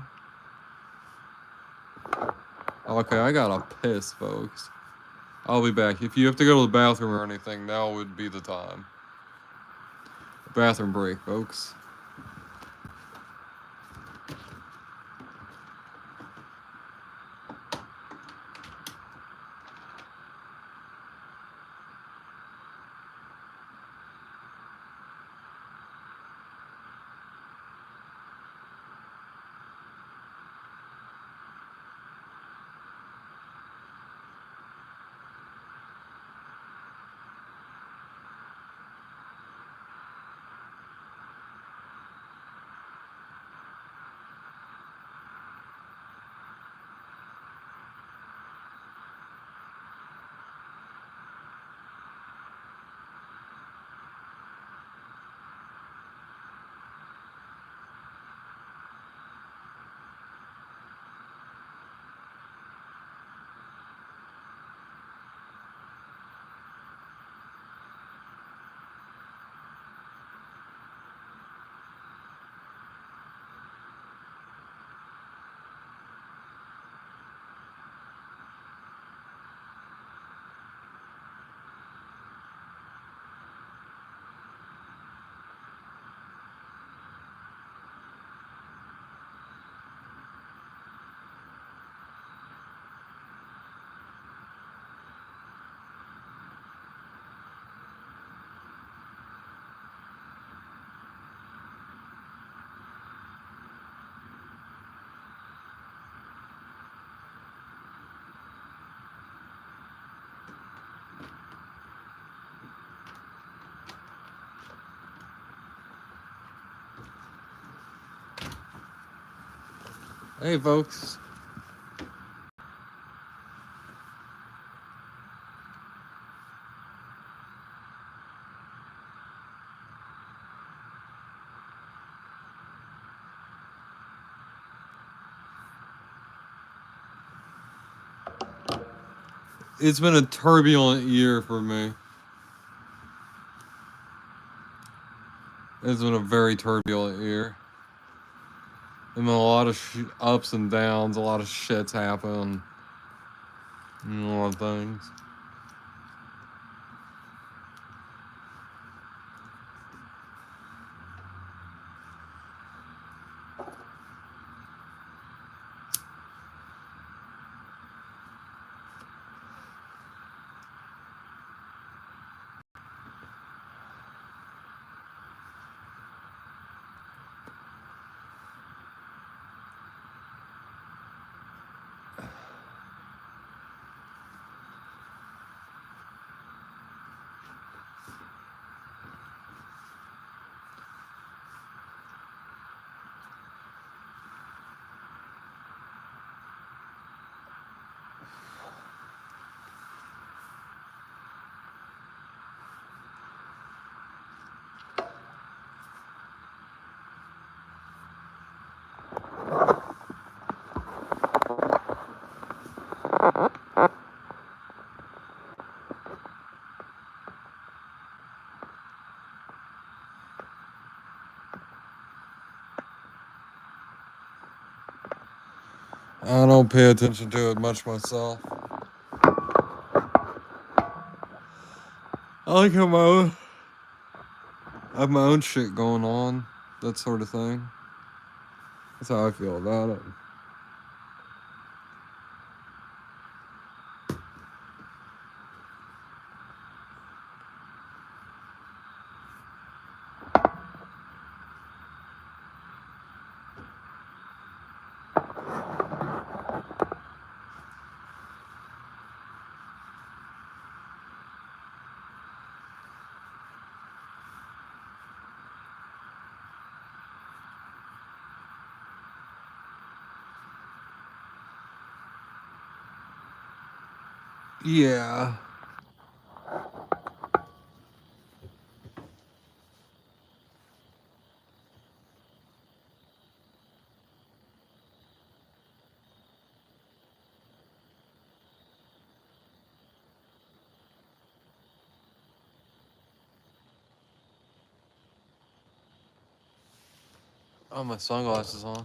Okay, I gotta piss, folks. I'll be back. If you have to go to the bathroom or anything, now would be the time. Bathroom break, folks. Hey, folks. It's been a turbulent year for me. It's been a very turbulent year. And a lot of ups and downs, a lot of shits happen. And a lot of things. I don't pay attention to it much myself. I like how I have my own shit going on, that sort of thing. That's how I feel about it. Yeah. Oh, my sunglasses on.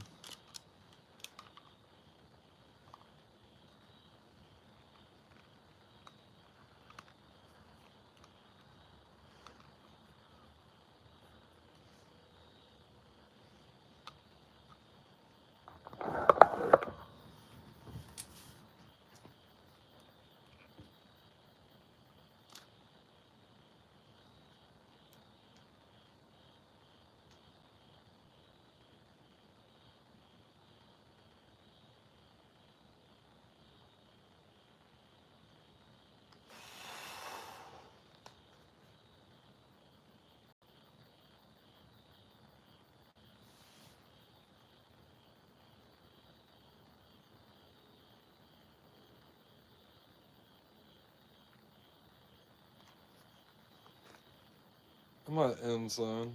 I'm at end zone.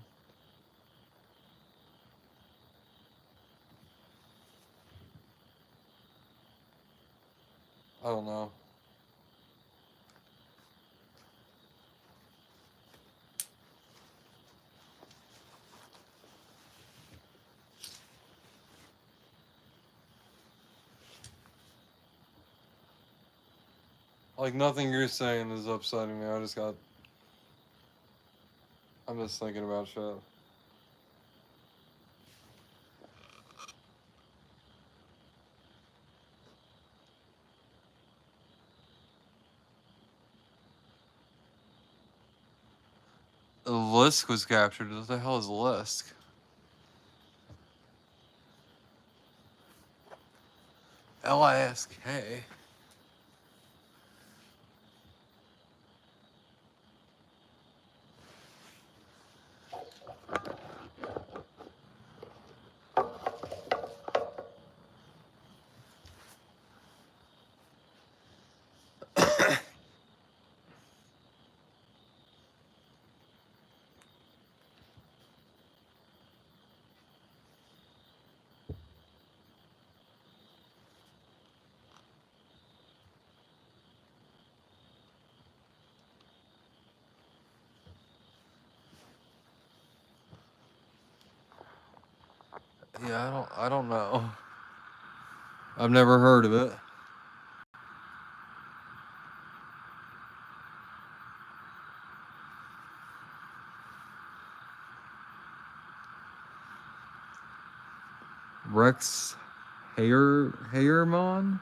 I don't know. Like, nothing you're saying is upsetting me. I'm just thinking about shit. The Lisk was captured. What the hell is Lisk? L-I-S-K. Yeah, I don't know. I've never heard of it. Rex Hayerman?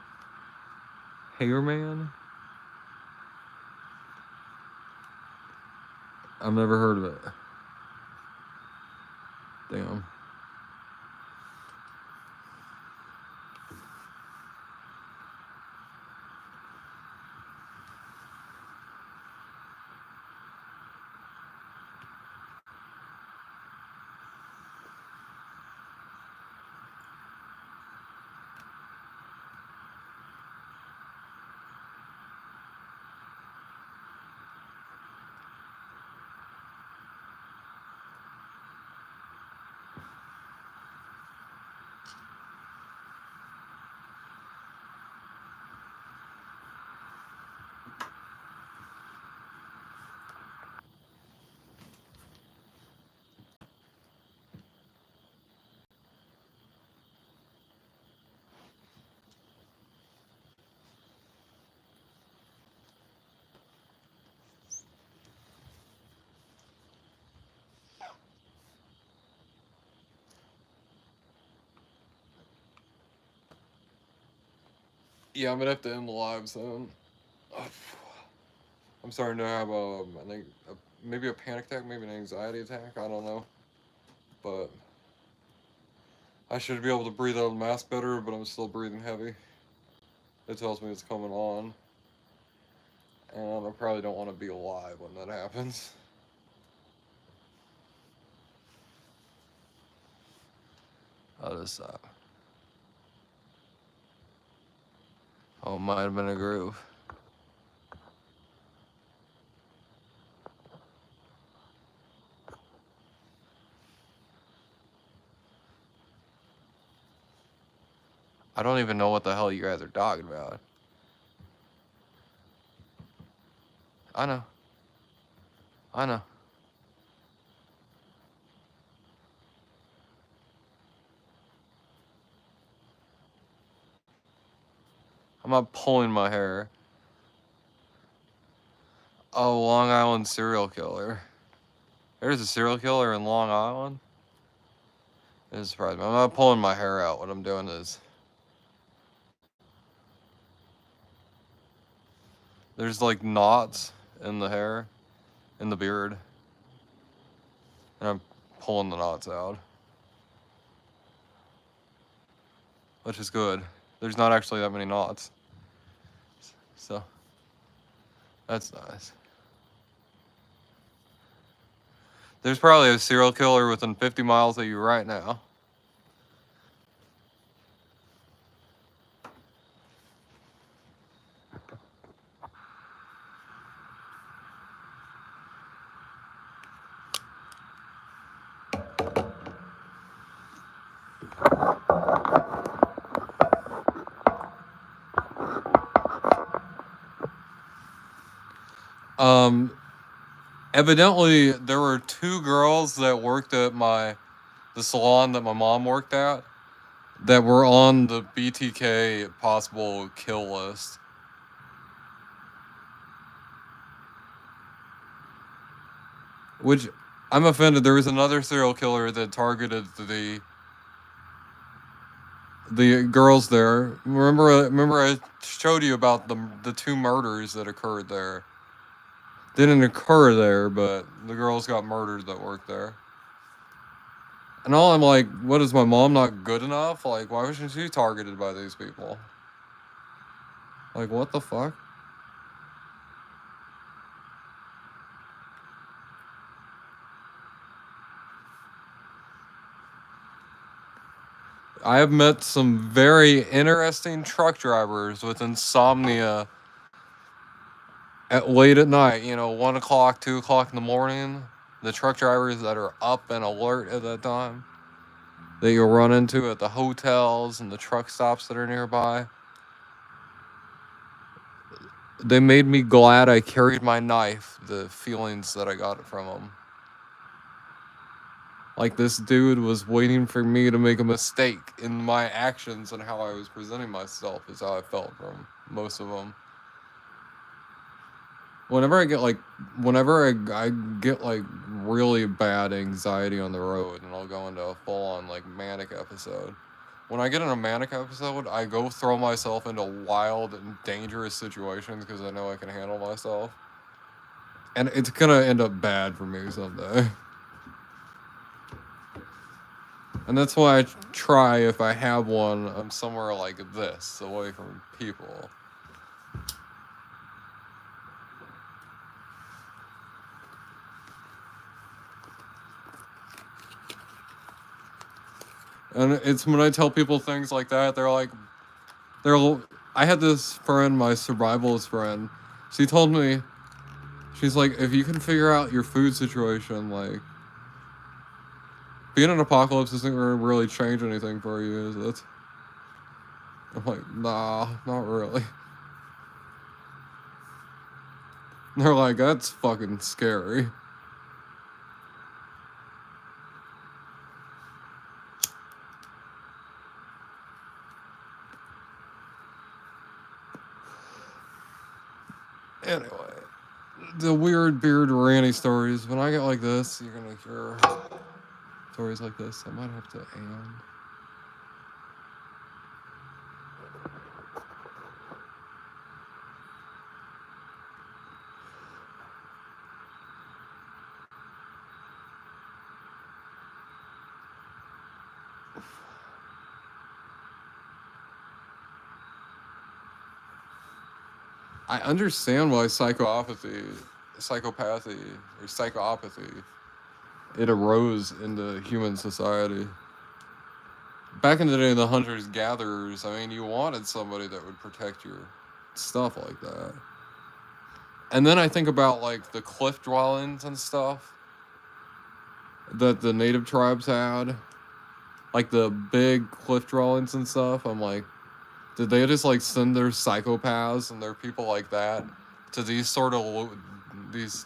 Hayerman? I've never heard of it. Damn. Yeah, I'm gonna have to end the live soon. I'm starting to have maybe a panic attack, maybe an anxiety attack. I don't know, but I should be able to breathe out of the mask better. But I'm still breathing heavy. It tells me it's coming on, and I probably don't want to be alive when that happens. I'll just Oh, it might have been a groove. I don't even know what the hell you guys are talking about. I know. I know. I'm not pulling my hair. Oh, Long Island serial killer. There's a serial killer in Long Island? It doesn't surprise me. I'm not pulling my hair out. What I'm doing is... There's like knots in the hair, in the beard. And I'm pulling the knots out. Which is good. There's not actually that many knots. So, that's nice. There's probably a serial killer within 50 miles of you right now. Evidently, there were 2 girls that worked at the salon that my mom worked at that were on the BTK possible kill list. Which, I'm offended. There was another serial killer that targeted the girls there. Remember I showed you about the 2 murders that occurred there. Didn't occur there, but the girls got murdered that worked there. And all I'm like, what, is my mom not good enough? Like, why wasn't she targeted by these people? Like, what the fuck? I have met some very interesting truck drivers with insomnia late at night, 1 o'clock, 2 o'clock in the morning. The truck drivers that are up and alert at that time that you'll run into at the hotels and the truck stops that are nearby. They made me glad I carried my knife, the feelings that I got from them. Like, this dude was waiting for me to make a mistake in my actions and how I was presenting myself is how I felt from most of them. Whenever I get like really bad anxiety on the road, and I'll go into a full-on like manic episode. When I get in a manic episode, I go throw myself into wild and dangerous situations because I know I can handle myself. And it's gonna end up bad for me someday. And that's why I try, if I have one, I'm somewhere like this, away from people. And it's when I tell people things like that, I had this friend, my survivalist friend. She told me, she's like, if you can figure out your food situation, like, being an apocalypse isn't going to really change anything for you, is it? I'm like, nah, not really. And they're like, that's fucking scary. Anyway, the weird beard ranty stories. When I get like this, you're gonna hear stories like this. I might have to end. I understand why psychopathy, it arose into human society. Back in the day, the hunters-gatherers, I mean, you wanted somebody that would protect your stuff like that. And then I think about, like, the cliff dwellings and stuff that the native tribes had. Like, the big cliff dwellings and stuff. I'm like, Did they just like send their psychopaths and their people like that to these sort of these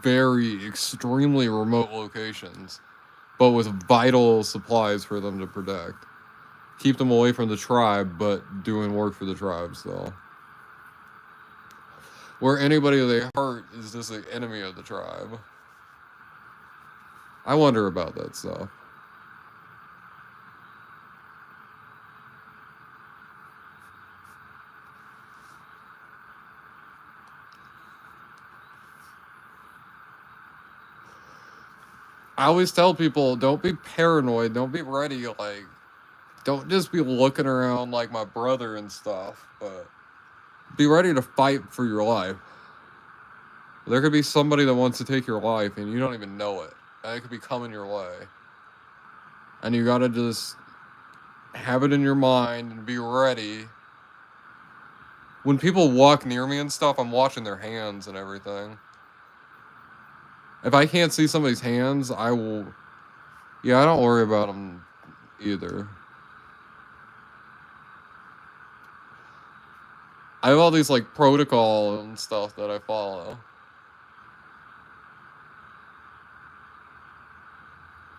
very extremely remote locations, but with vital supplies for them to protect? Keep them away from the tribe, but doing work for the tribe still. Where anybody they hurt is just an enemy of the tribe. I wonder about that stuff. I always tell people, don't be paranoid, don't be ready, like, don't just be looking around like my brother and stuff, but be ready to fight for your life. There could be somebody that wants to take your life and you don't even know it. And it could be coming your way. And you gotta just have it in your mind and be ready. When people walk near me and stuff, I'm watching their hands and everything. If I can't see somebody's hands, I will... Yeah, I don't worry about them either. I have all these, like, protocol and stuff that I follow.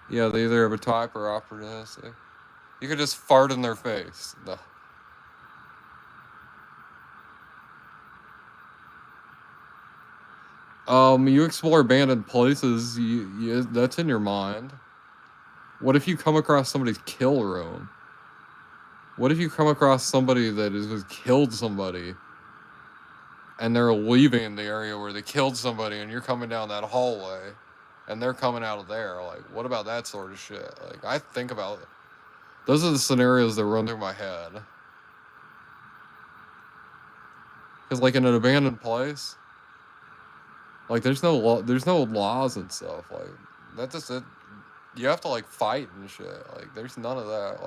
Yeah, they either have a type or opportunistic. You could just fart in their face. No. You explore abandoned places, that's in your mind. What if you come across somebody's kill room? What if you come across somebody that has killed somebody and they're leaving the area where they killed somebody and you're coming down that hallway and they're coming out of there? Like, what about that sort of shit? Like, I think about it. Those are the scenarios that run through my head. Because, like, in an abandoned place, like, there's no laws and stuff. Like, that just it. You have to, like, fight and shit. Like, there's none of that.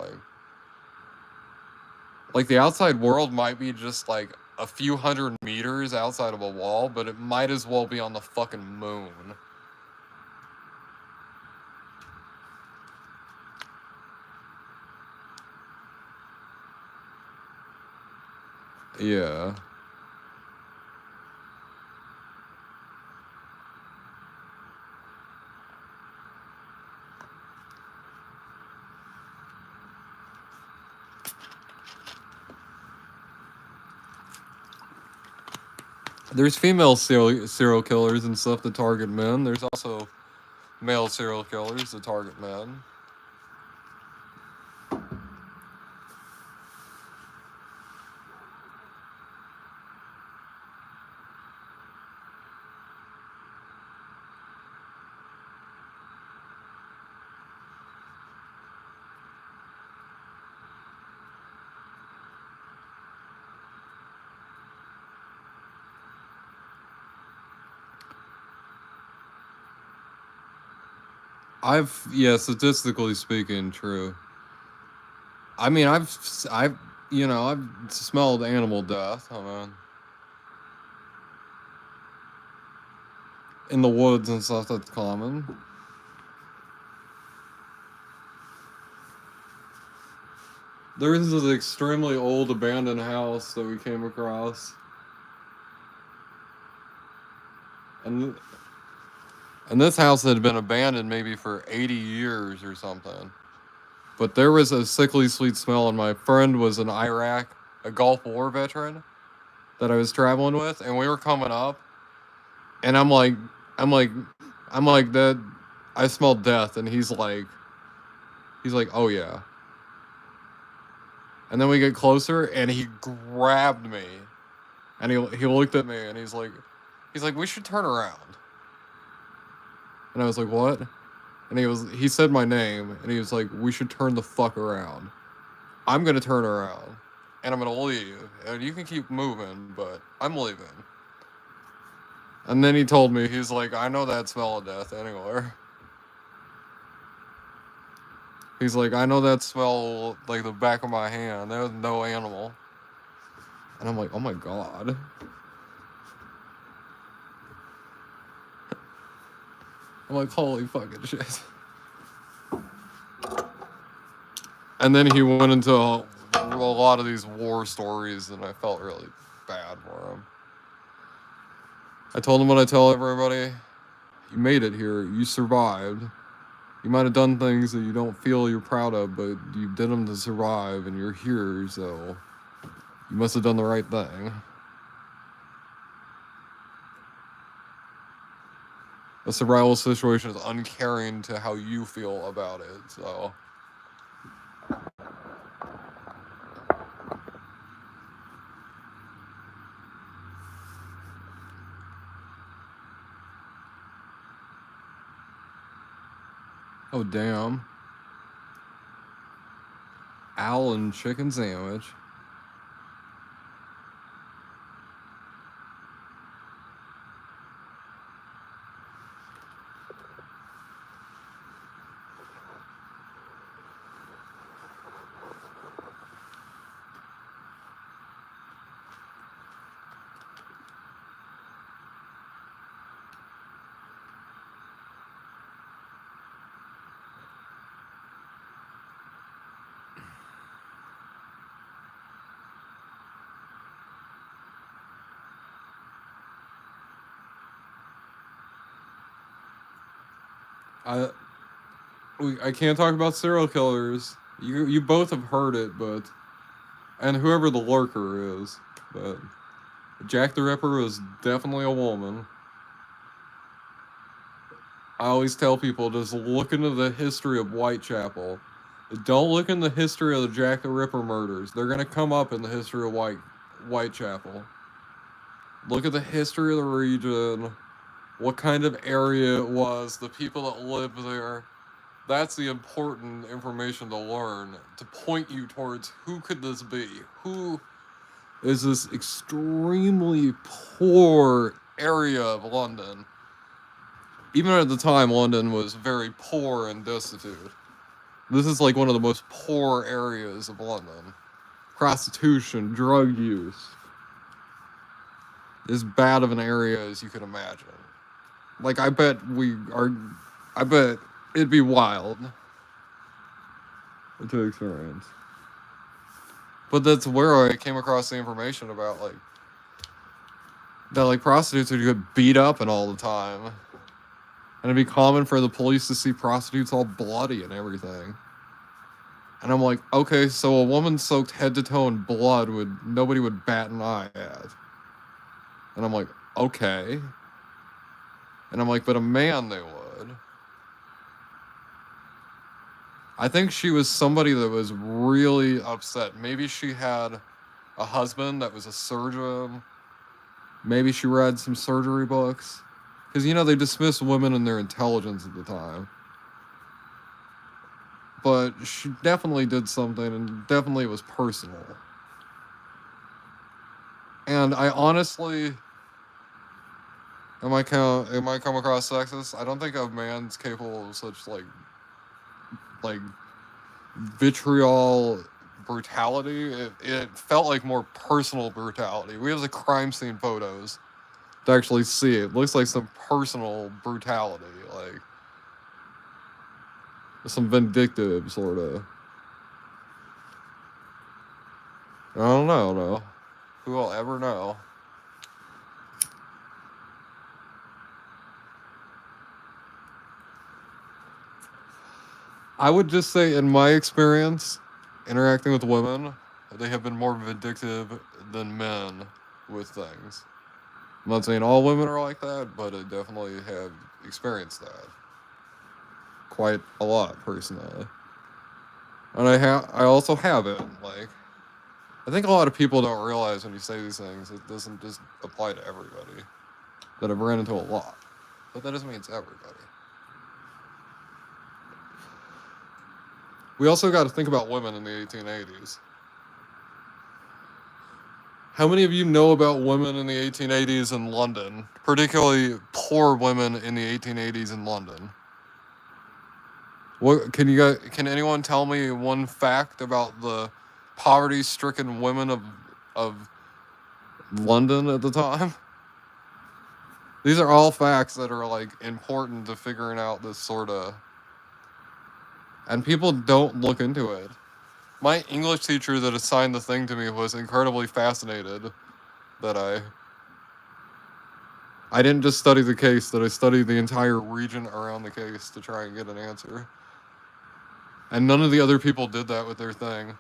Like the outside world might be just like a few hundred meters outside of a wall, but it might as well be on the fucking moon. Yeah. There's female serial killers and stuff that target men. There's also male serial killers that target men. Yeah, statistically speaking, true. I mean, I've smelled animal death. I mean, in the woods and stuff, that's common. There is this extremely old abandoned house that we came across. And this house had been abandoned maybe for 80 years or something. But there was a sickly sweet smell, and my friend was in Iraq, a Gulf War veteran that I was traveling with, and we were coming up, and I'm like, that, I smelled death, and he's like, oh yeah. And then we get closer, and he grabbed me, and he looked at me, and he's like, we should turn around. And I was like, what? And he said my name, and he was like, we should turn the fuck around. I'm gonna turn around, and I'm gonna leave, and you can keep moving, but I'm leaving. And then he told me, he's like, I know that smell of death anywhere. He's like, I know that smell like the back of my hand. There was no animal. And I'm like, oh my god. I'm like, holy fucking shit. And then he went into lot of these war stories, and I felt really bad for him. I told him what I tell everybody: you made it here. You survived. You might have done things that you don't feel you're proud of, but you did them to survive, and you're here, so you must have done the right thing. A survival situation is uncaring to how you feel about it, so. Oh, damn. Owl and chicken sandwich. I can't talk about serial killers. You both have heard it, but and whoever the lurker is, but Jack the Ripper was definitely a woman. I always tell people, just look into the history of Whitechapel. Don't look in the history of the Jack the Ripper murders. They're gonna come up in the history of Whitechapel. Look at the history of the region, what kind of area it was, the people that lived there. That's the important information to learn, to point you towards who could this be? Who is this extremely poor area of London? Even at the time, London was very poor and destitute. This is like one of the most poor areas of London. Prostitution, drug use. As bad of an area as you can imagine. Like, I bet it'd be wild to experience. But that's where I came across the information about, like, that, like, prostitutes would get beat up and all the time. And it'd be common for the police to see prostitutes all bloody and everything. And I'm like, okay, so a woman soaked head to toe in blood nobody would bat an eye at. And I'm like, okay. And I'm like, but a man they would. I think she was somebody that was really upset. Maybe she had a husband that was a surgeon. Maybe she read some surgery books. Because, you know, they dismissed women and their intelligence at the time. But she definitely did something, and definitely was personal. And I honestly... Am I come across sexist? I don't think a man's capable of such, like vitriol brutality. It felt like more personal brutality. We have the crime scene photos to actually see it. It looks like some personal brutality, like some vindictive sort of. I don't know, though. Who will ever know? I would just say, in my experience, interacting with women, they have been more vindictive than men with things. I'm not saying all women are like that, but I definitely have experienced that quite a lot personally. And I also have it. Like, I think a lot of people don't realize when you say these things, it doesn't just apply to everybody. That I've ran into a lot, but that doesn't mean it's everybody. We also got to think about women in the 1880s. How many of you know about women in the 1880s in London, particularly poor women in the 1880s in London? What can anyone tell me one fact about the poverty-stricken women of London at the time? These are all facts that are, like, important to figuring out this sort of... And people don't look into it. My English teacher that assigned the thing to me was incredibly fascinated that I didn't just study the case, that I studied the entire region around the case to try and get an answer. And none of the other people did that with their thing.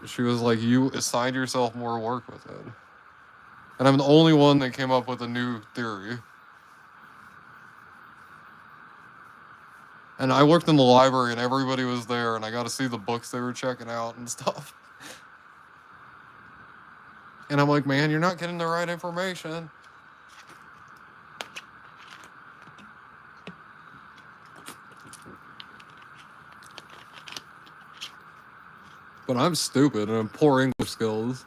She was like, you assigned yourself more work with it. And I'm the only one that came up with a new theory. And I worked in the library and everybody was there and I got to see the books they were checking out and stuff. And I'm like, man, you're not getting the right information. But I'm stupid and have poor English skills.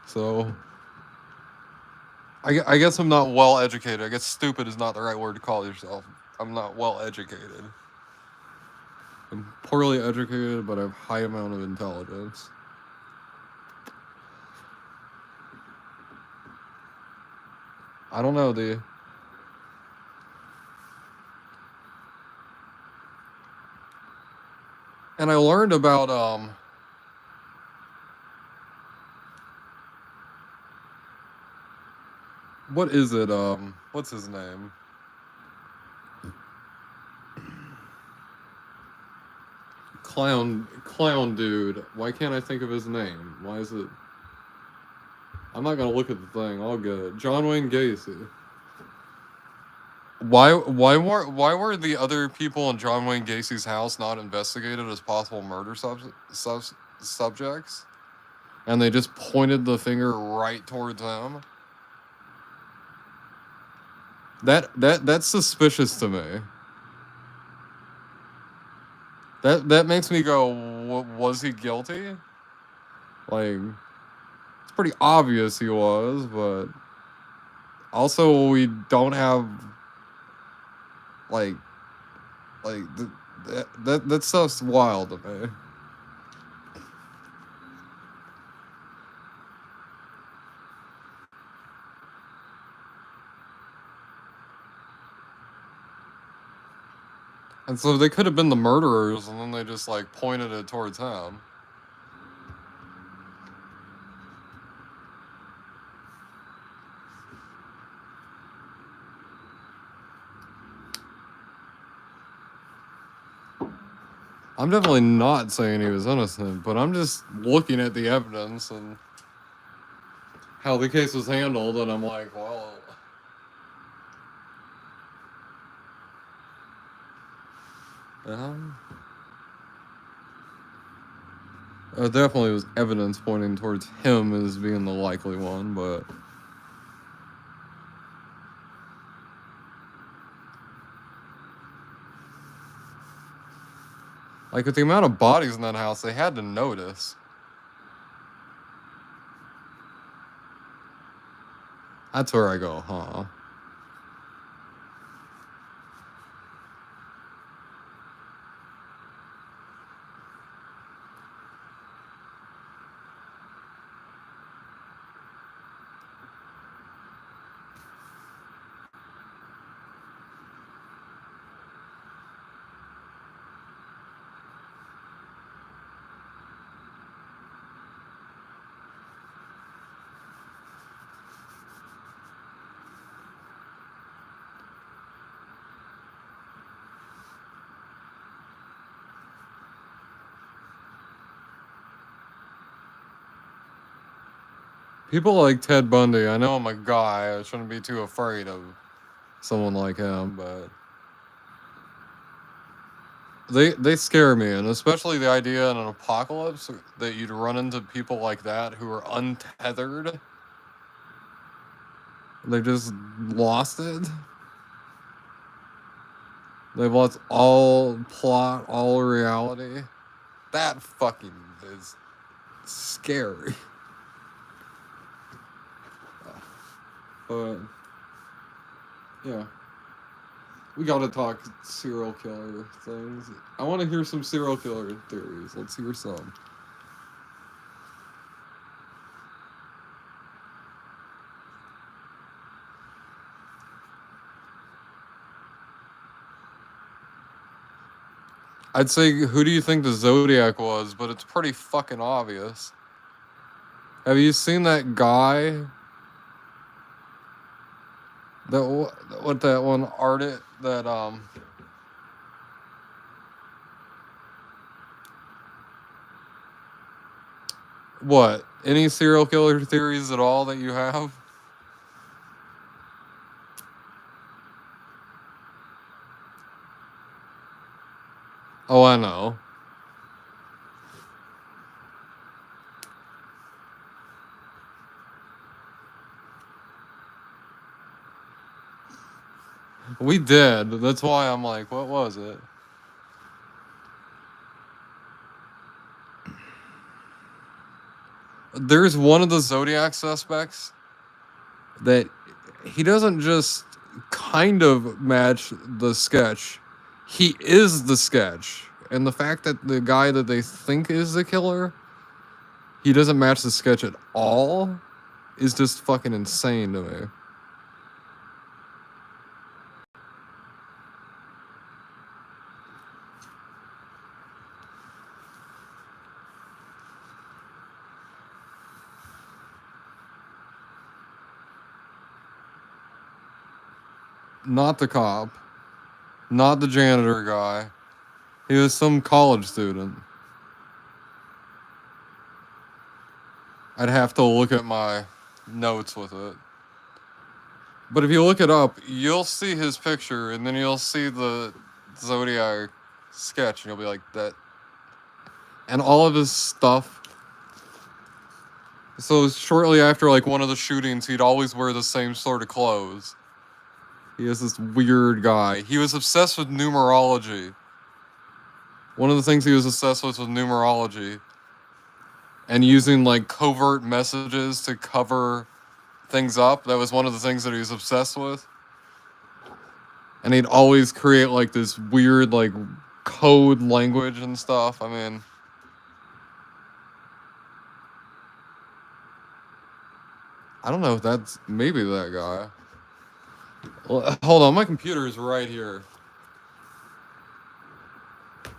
So I guess I'm not well educated. I guess stupid is not the right word to call yourself. I'm not well educated. I'm poorly educated, but I have high amount of intelligence. I don't know, the and I learned about what is it? What's his name? Clown dude. Why can't I think of his name? Why is it? I'm not gonna look at the thing. I'll get it. John Wayne Gacy. Why were the other people in John Wayne Gacy's house not investigated as possible murder subjects? And they just pointed the finger right towards him. That's suspicious to me. That makes me go, was he guilty? Like, it's pretty obvious he was, but also we don't have like that stuff's wild to me. And so they could have been the murderers, and then they just like pointed it towards him. I'm definitely not saying he was innocent, but I'm just looking at the evidence and how the case was handled, and I'm like, well, there definitely was evidence pointing towards him as being the likely one, but like with the amount of bodies in that house, they had to notice. That's where I go, huh? People like Ted Bundy, I know I'm a guy, I shouldn't be too afraid of someone like him, but they scare me, and especially the idea in an apocalypse that you'd run into people like that who are untethered. They just lost it. They've lost all plot, all reality. That fucking is scary. But yeah, we gotta talk serial killer things. I want to hear some serial killer theories. Let's hear some. I'd say, who do you think the Zodiac was? But it's pretty fucking obvious. Have you seen that guy? What that one artist that what? Any serial killer theories at all that you have? Oh, I know. We did. That's why I'm like, what was it? There's one of the Zodiac suspects that he doesn't just kind of match the sketch. He is the sketch. And the fact that the guy that they think is the killer, he doesn't match the sketch at all, is just fucking insane to me. Not the cop. Not the janitor guy. He was some college student. I'd have to look at my notes with it. But if you look it up, you'll see his picture, and then you'll see the Zodiac sketch, and you'll be like, that. And all of his stuff. So shortly after, like, one of the shootings, he'd always wear the same sort of clothes. He is this weird guy. He was obsessed with numerology. One of the things he was obsessed with was numerology. And using, like, covert messages to cover things up. That was one of the things that he was obsessed with. And he'd always create, like, this weird, like, code language and stuff. I mean, I don't know if that's maybe that guy. Well, hold on, my computer is right here.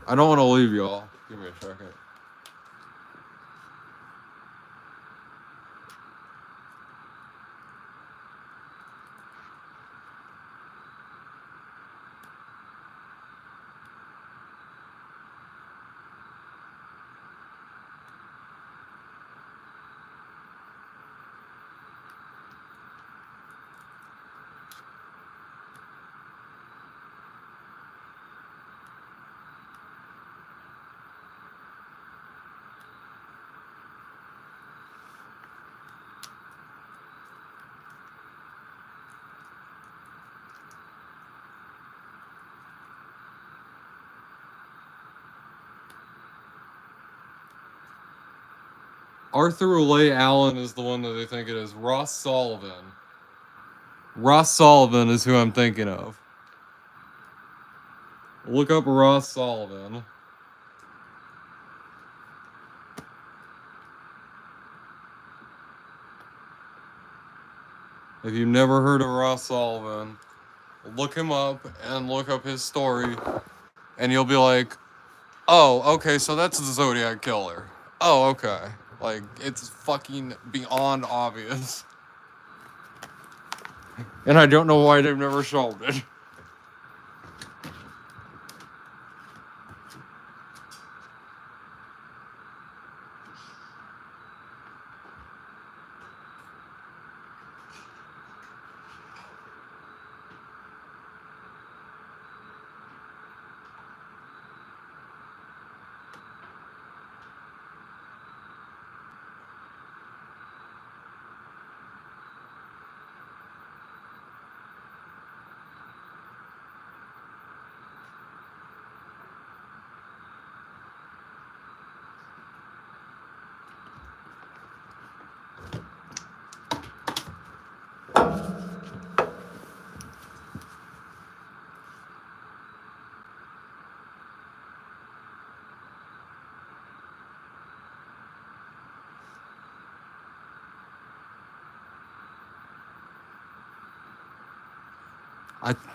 I don't want to leave y'all. Give me a second. Arthur Leigh Allen is the one that they think it is. Ross Sullivan. Ross Sullivan is who I'm thinking of. Look up Ross Sullivan. If you've never heard of Ross Sullivan, look him up and look up his story, and you'll be like, oh, okay, so that's the Zodiac Killer. Oh, okay. Like, it's fucking beyond obvious. And I don't know why they've never solved it.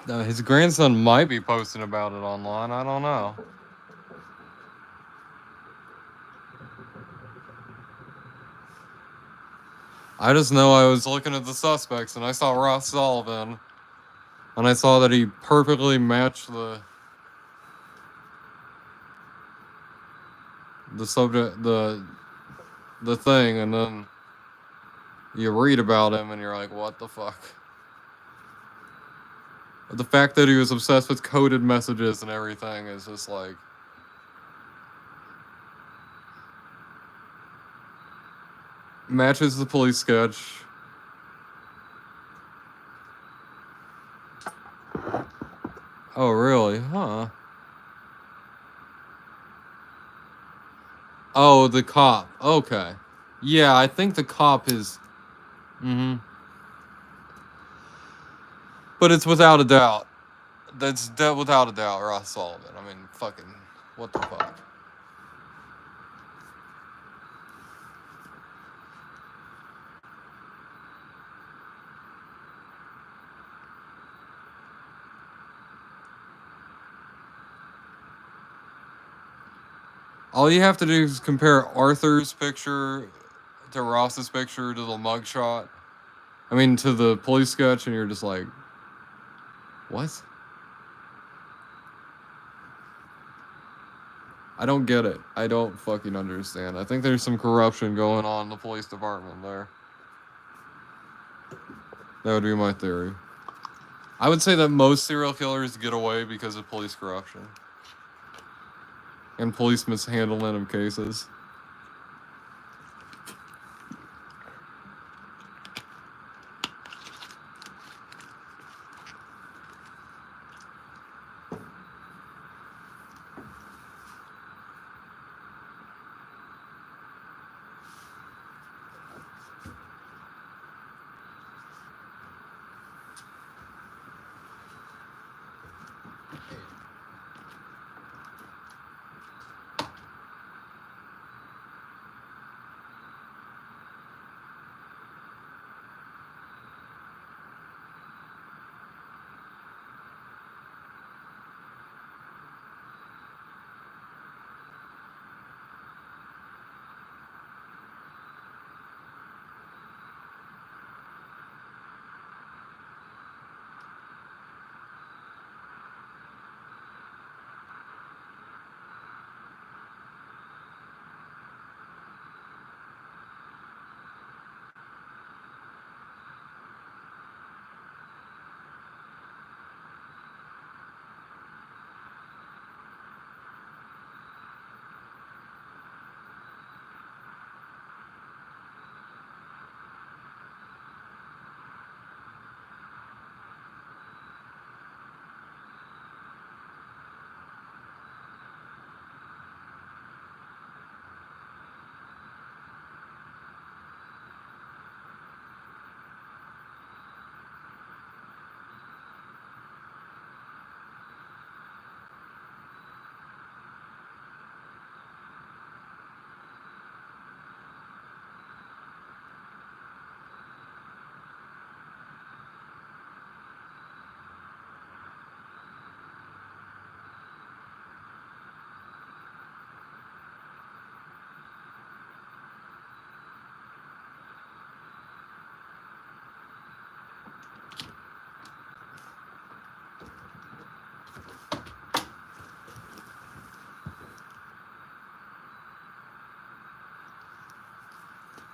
His grandson might be posting about it online. I don't know. I just know I was looking at the suspects and I saw Ross Sullivan, and I saw that he perfectly matched the subject, the thing, and then you read about him and you're like, what the fuck? The fact that he was obsessed with coded messages and everything is just like, matches the police sketch. Oh, really? Huh. Oh, the cop. Okay. Yeah, I think the cop is... Mm-hmm. But it's without a doubt. That's without a doubt Ross Sullivan. I mean, fucking... What the fuck? All you have to do is compare Arthur's picture to Ross's picture to the mugshot. I mean, to the police sketch, and you're just like... What? I don't get it. I don't fucking understand. I think there's some corruption going on in the police department there. That would be my theory. I would say that most serial killers get away because of police corruption. And police mishandling of cases.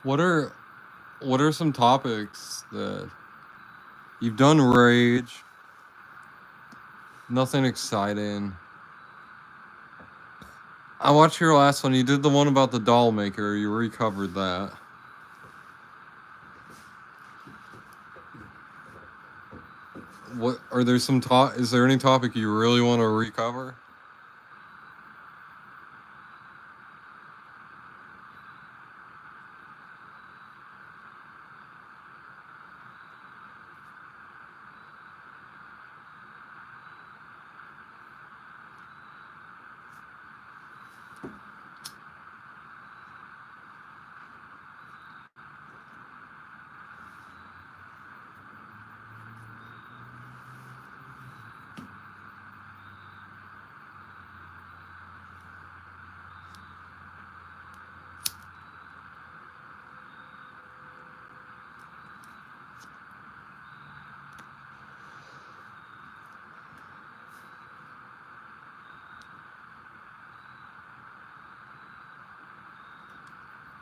What are some topics that you've done? Rage, nothing exciting. I watched your last one. You did the one about the doll maker. You recovered that. What are there some is there any topic you really want to recover?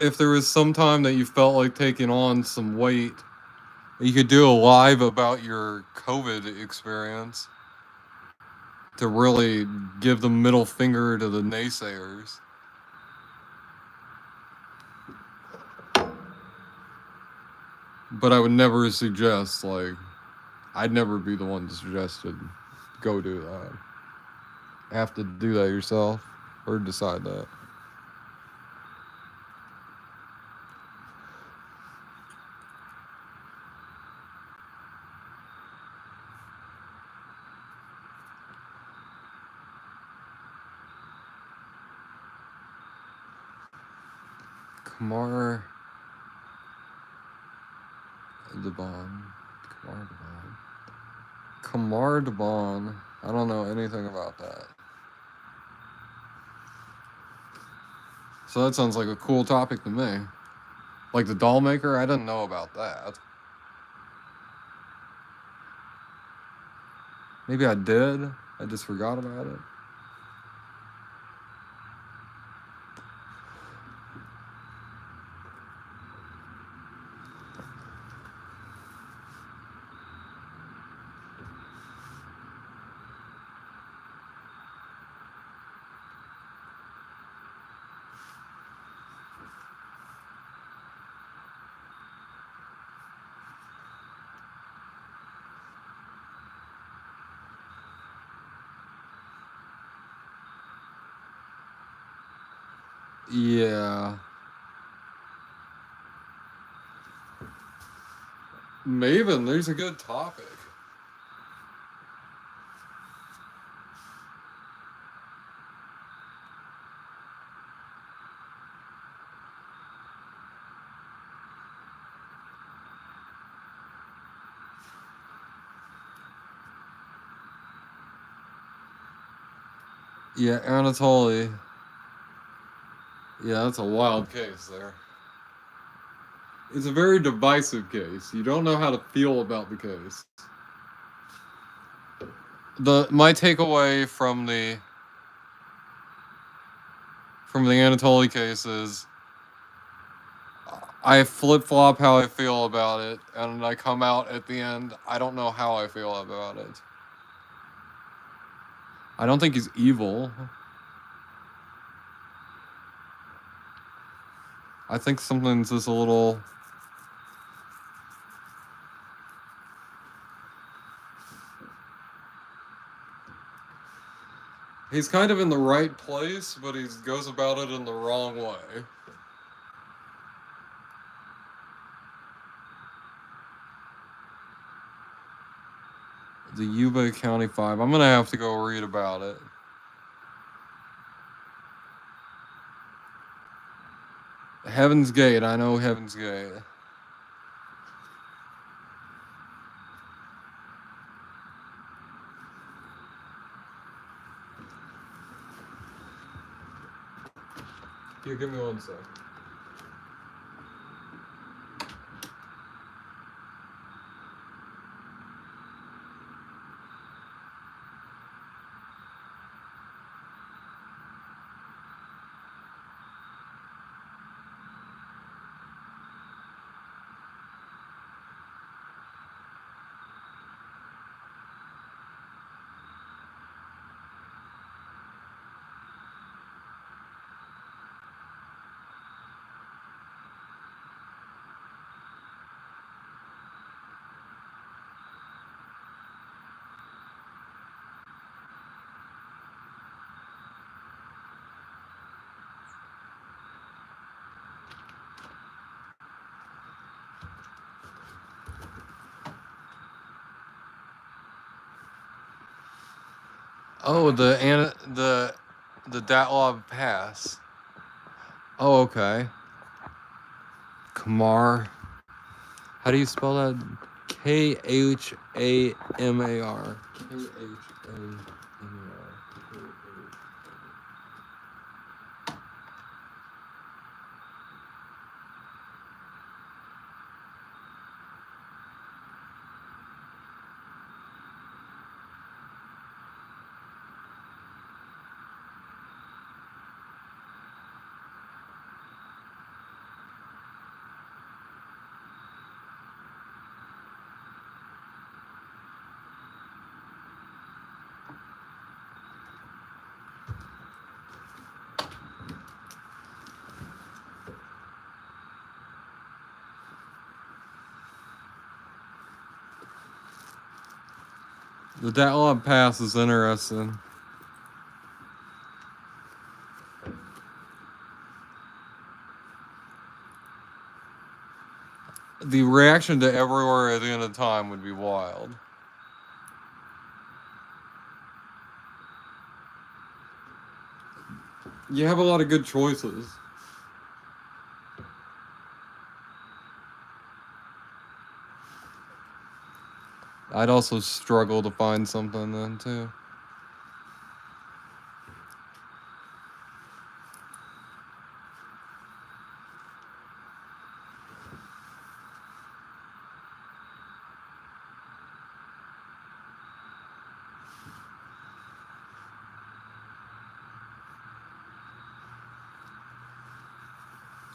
if there was some time that you felt like taking on some weight, you could do a live about your COVID experience to really give the middle finger to the naysayers. But I would never suggest, like, I'd never be the one to suggest it. Go do that. Have to do that yourself or decide that. Kamar Devon. Kamar Devon. Kamar Devon. I don't know anything about that. So that sounds like a cool topic to me. Like the doll maker, I didn't know about that. Maybe I did. I just forgot about it. Yeah. Maven, there's a good topic. Yeah, Anatoly. Yeah, that's a wild case there. It's a very divisive case. You don't know how to feel about the case. My takeaway from the Anatoly case is I flip flop how I feel about it, and I come out at the end. I don't know how I feel about it. I don't think he's evil. I think something's just a little. He's kind of in the right place, but he goes about it in the wrong way. The Yuba County 5. I'm gonna have to go read about it. Heaven's Gate. I know Heaven's Gate. Here, give me 1 sec. Oh, the Datlov Pass. Oh, okay. Kamar. How do you spell that? Khamar. Khamar. The Datlab Pass is interesting. The reaction to everywhere at the end of time would be wild. You have a lot of good choices. I'd also struggle to find something then, too.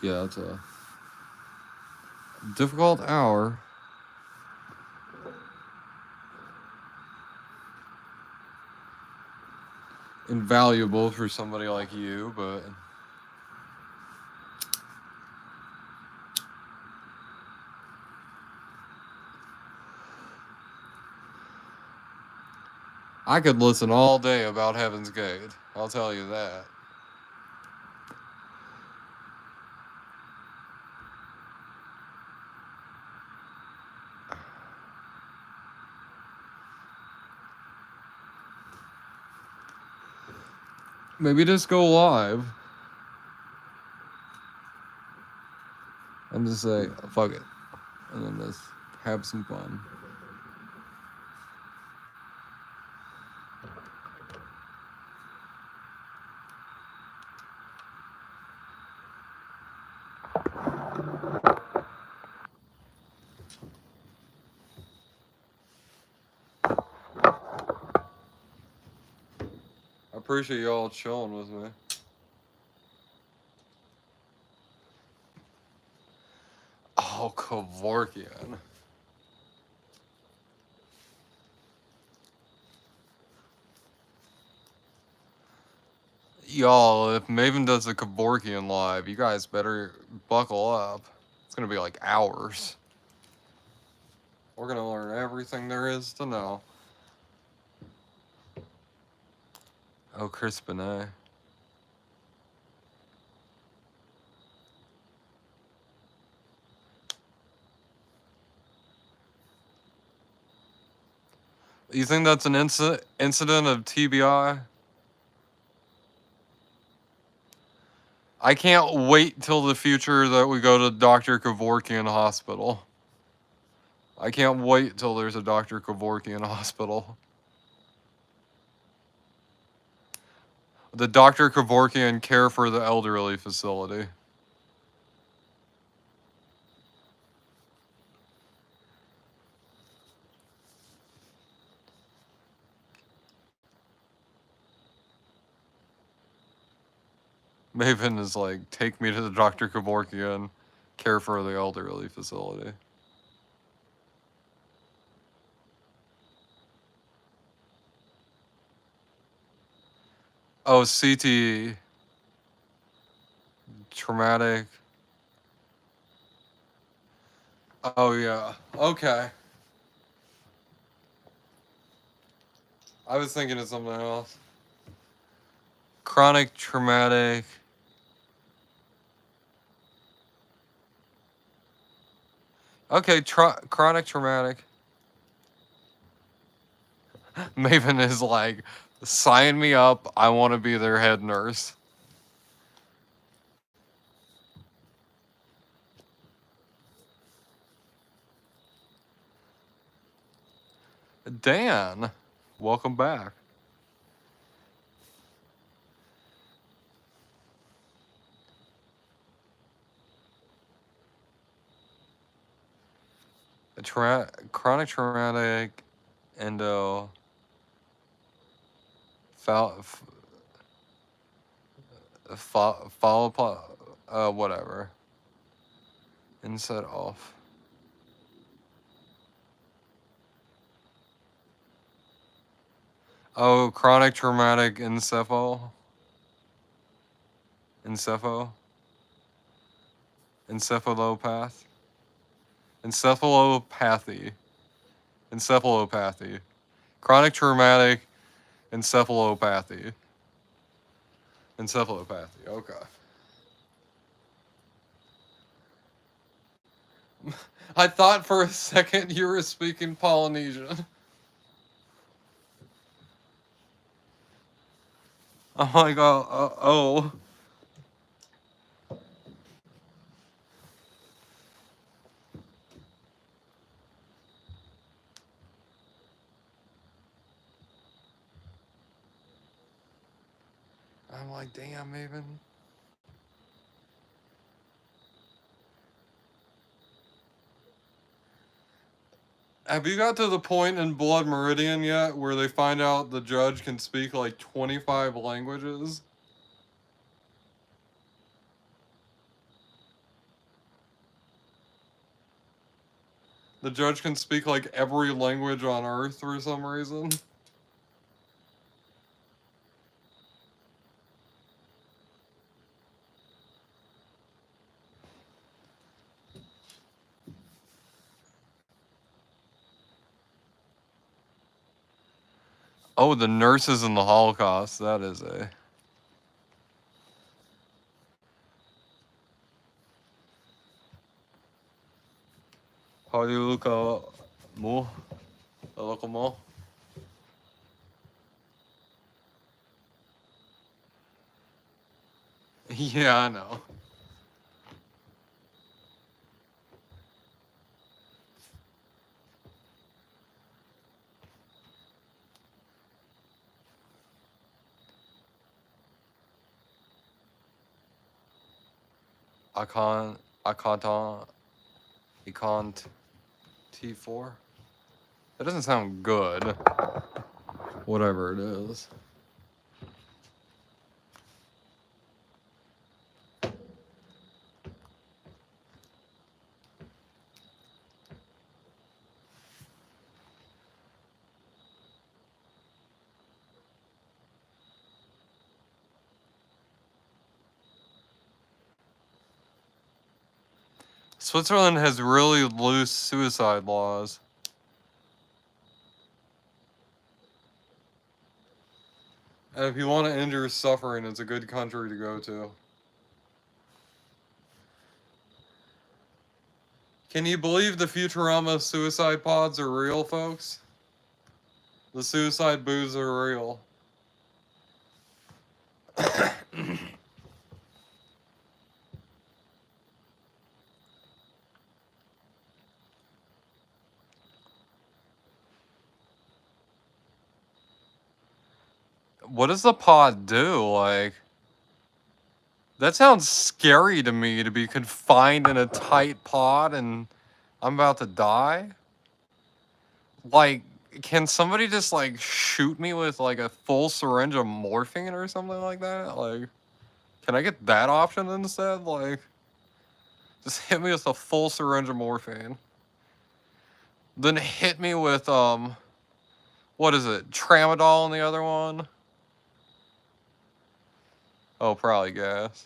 Yeah, it's a difficult hour. Invaluable for somebody like you, but I could listen all day about Heaven's Gate. I'll tell you that. Maybe just go live. And just say, fuck it. And then just have some fun. I appreciate y'all chilling with me. Oh, Kevorkian. Y'all, if Maven does a Kevorkian live, you guys better buckle up. It's gonna be like hours. We're gonna learn everything there is to know. Oh, Chris Benet. You think that's an incident of TBI? I can't wait till the future that we go to Dr. Kevorkian Hospital. I can't wait till there's a Dr. Kevorkian Hospital. The Dr. Kevorkian Care for the Elderly facility. Maven is like, take me to the Dr. Kevorkian Care for the Elderly facility. Oh, CTE. Traumatic. Oh, yeah. Okay. I was thinking of something else. Chronic traumatic. Okay, chronic traumatic. Maven is like, sign me up. I want to be their head nurse. Dan, welcome back. Chronic traumatic endo. Follow whatever. Inset off. Oh, chronic traumatic encephalopathy. Encephalopathy. Encephalopathy. Chronic traumatic encephalopathy. Encephalopathy, okay. I thought for a second you were speaking Polynesian. I'm like, oh. I'm like, damn, Maven. Have you got to the point in Blood Meridian yet where they find out the judge can speak like 25 languages? The judge can speak like every language on Earth for some reason. Oh, the nurses in the Holocaust. That is a... How do you look more? A little more? Yeah, I know. Econ T4? That doesn't sound good. Whatever it is. Switzerland has really loose suicide laws. And if you want to end your suffering, it's a good country to go to. Can you believe the Futurama suicide pods are real, folks? The suicide booths are real. What does the pod do? Like, that sounds scary to me, to be confined in a tight pod and I'm about to die. Like, can somebody just like shoot me with like a full syringe of morphine or something like that? Like, can I get that option instead? Like, just hit me with a full syringe of morphine. Then hit me with what is it? Tramadol in the other one? Oh, probably gas.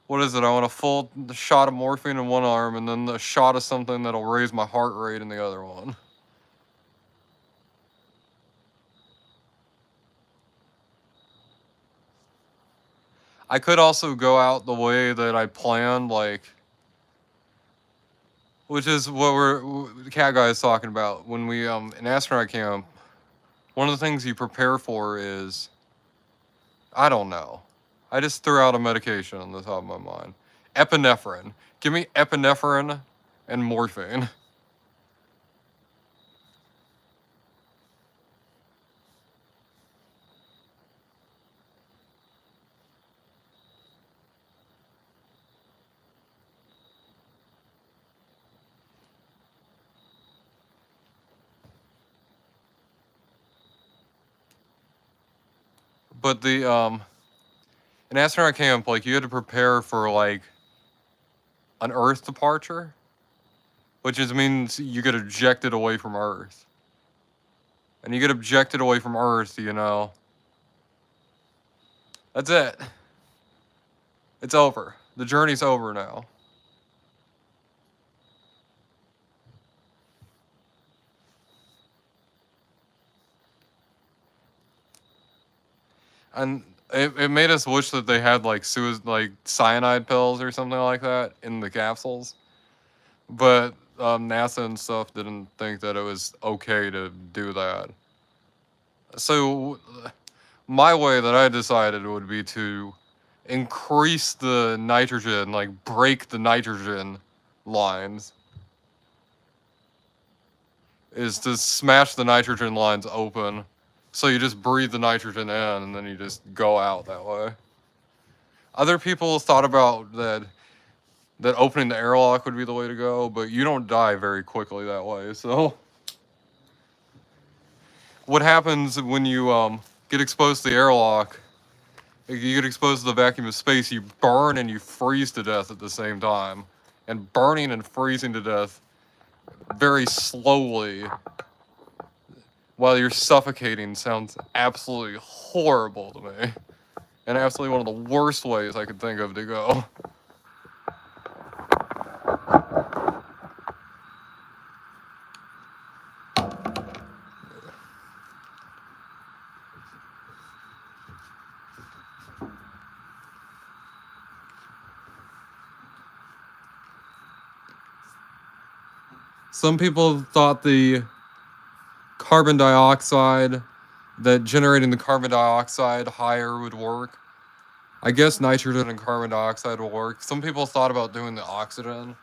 What is it? I want a full shot of morphine in one arm and then a shot of something that'll raise my heart rate in the other one. I could also go out the way that I planned, like, which is what the cat guy is talking about. When we in astronaut camp, one of the things you prepare for is, I don't know. I just threw out a medication on the top of my mind. Epinephrine. Give me epinephrine and morphine. But the in astronaut camp, like, you had to prepare for like an Earth departure, which means you get ejected away from Earth. And you get ejected away from Earth, you know. That's it. It's over. The journey's over now. And it made us wish that they had like like cyanide pills or something like that in the capsules. But NASA and stuff didn't think that it was okay to do that. So my way that I decided would be to increase the nitrogen, like break the nitrogen lines, is to smash the nitrogen lines open. So you just breathe the nitrogen in and then you just go out that way. Other people thought about that opening the airlock would be the way to go, but you don't die very quickly that way. So what happens when you get exposed to the airlock? You get exposed to the vacuum of space, you burn and you freeze to death at the same time. And burning and freezing to death very slowly while you're suffocating sounds absolutely horrible to me. And absolutely one of the worst ways I could think of to go. Some people thought the carbon dioxide, that generating the carbon dioxide higher would work. I guess nitrogen and carbon dioxide will work. Some people thought about doing the oxygen,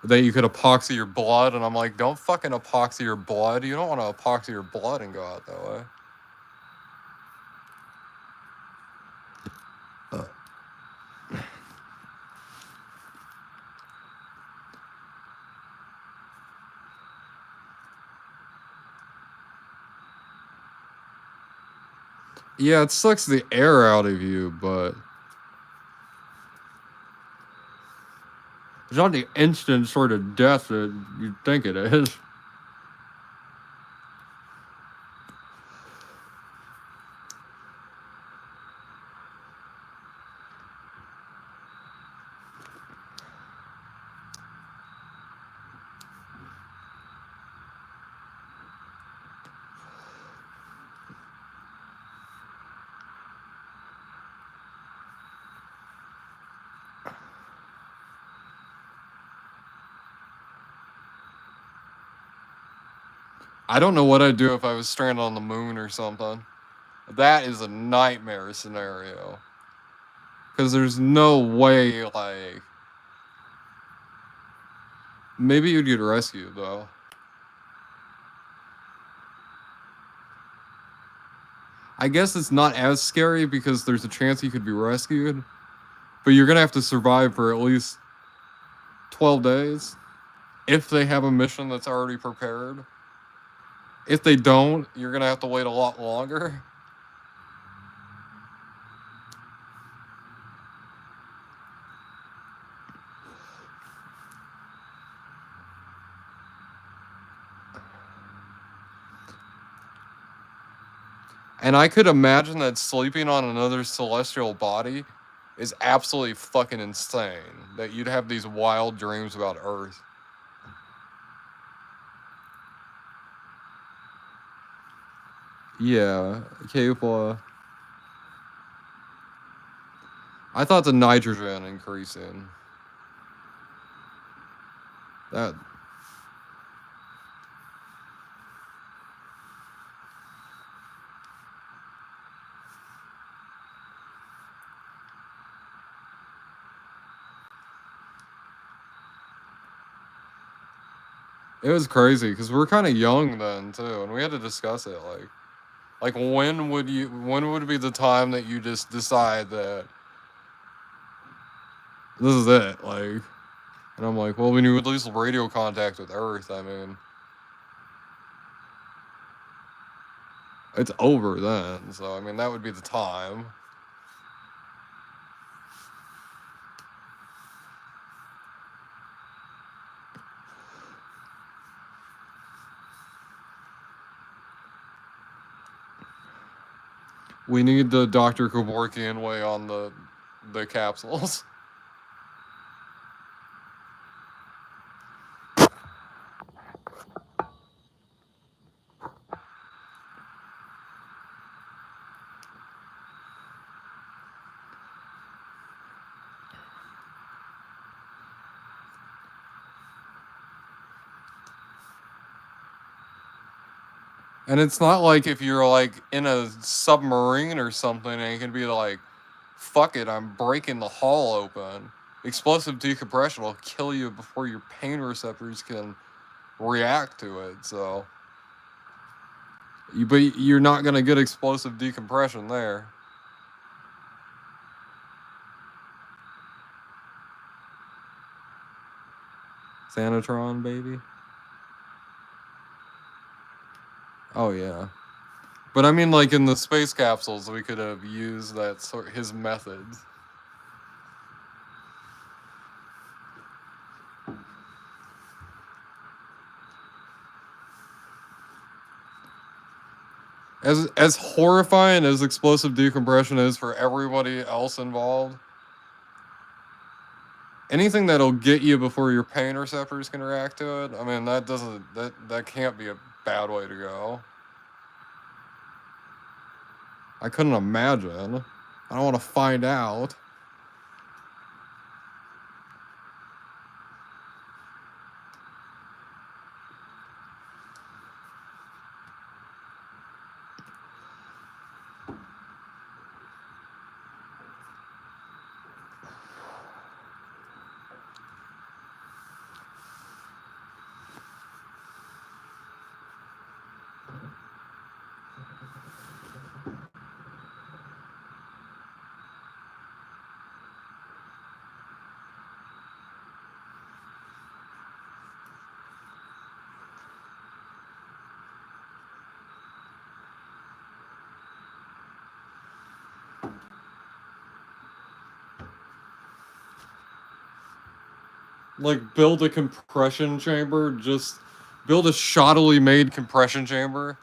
that you could epoxy your blood, and I'm like, don't fucking epoxy your blood. You don't want to epoxy your blood and go out that way. Yeah, it sucks the air out of you, but it's not the instant sort of death that you think it is. I don't know what I'd do if I was stranded on the moon or something. That is a nightmare scenario. Because there's no way, like... Maybe you'd get rescued, though. I guess it's not as scary because there's a chance you could be rescued. But you're gonna have to survive for at least 12 days. If they have a mission that's already prepared. If they don't, you're gonna have to wait a lot longer. And I could imagine that sleeping on another celestial body is absolutely fucking insane. That you'd have these wild dreams about Earth. Yeah, capable. I thought the nitrogen increasing. That... It was crazy, because we're kind of young then, too, and we had to discuss it, like, when would be the time that you just decide that this is it, like... And I'm like, well, when you would lose radio contact with Earth, I mean... It's over then, so, I mean, that would be the time. We need the Dr. Kevorkian way on the capsules. And it's not like if you're like in a submarine or something and you can be like, fuck it, I'm breaking the hull open. Explosive decompression will kill you before your pain receptors can react to it. So, but you're not gonna get explosive decompression there. Sanitron, baby. Oh yeah. But I mean, like in the space capsules, we could have used that sort his methods. As horrifying as explosive decompression is for everybody else involved, anything that'll get you before your pain receptors can react to it, I mean that can't be a bad way to go. I couldn't imagine. I don't want to find out. Like build a compression chamber, just build a shoddily made compression chamber.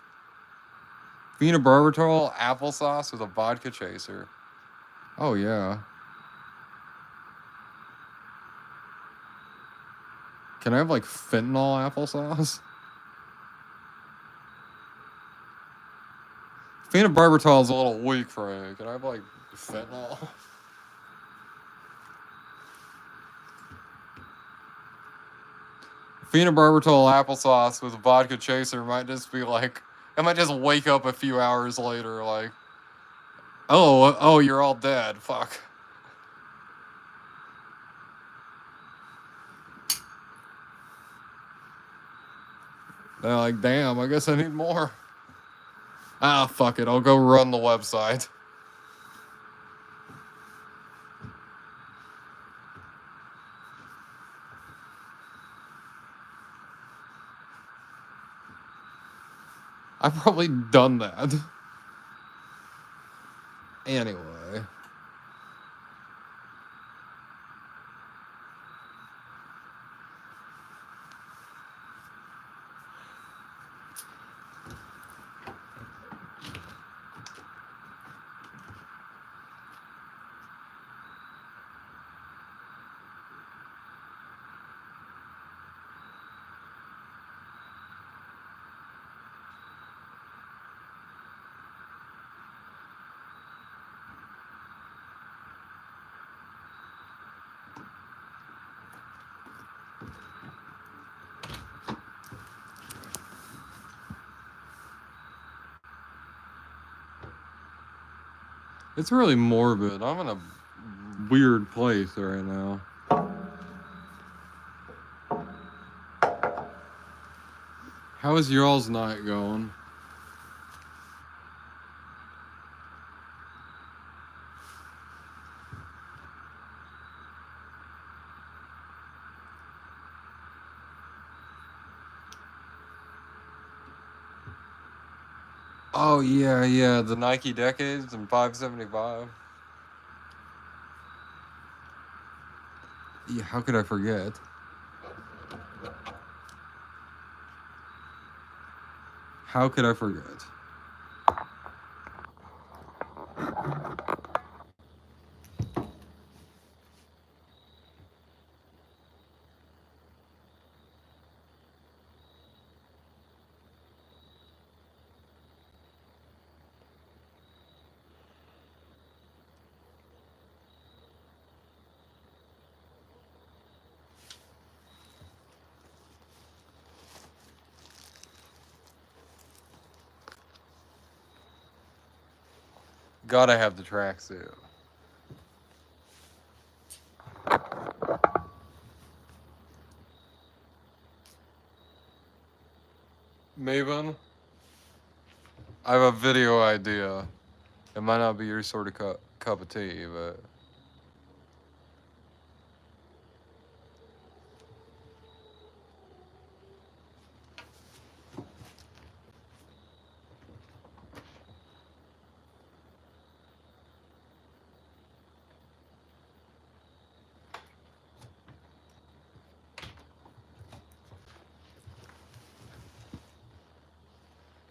Phenobarbital applesauce with a vodka chaser. Oh yeah. Can I have like fentanyl applesauce? Phenobarbital is a little weak for me. Can I have like fentanyl? Phenobarbital applesauce with a vodka chaser might just be like, I might just wake up a few hours later like, oh, you're all dead. Fuck. They're like, damn, I guess I need more. Ah, fuck it. I'll go run the website. I've probably done that. Anyway. It's really morbid. I'm in a weird place right now. How is y'all's night going? Oh yeah, the Nike Decades and 575. Yeah, how could I forget? How could I forget? Gotta have the tracksuit. Maven, I have a video idea. It might not be your sort of cup of tea, but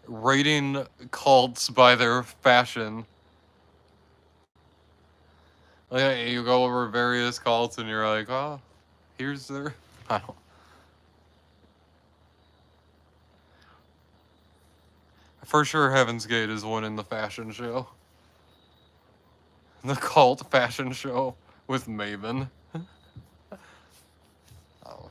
rating cults by their fashion. Like, you go over various cults and you're like, oh, here's their. I don't. For sure, Heaven's Gate is winning the fashion show. The cult fashion show with Maven. Oh.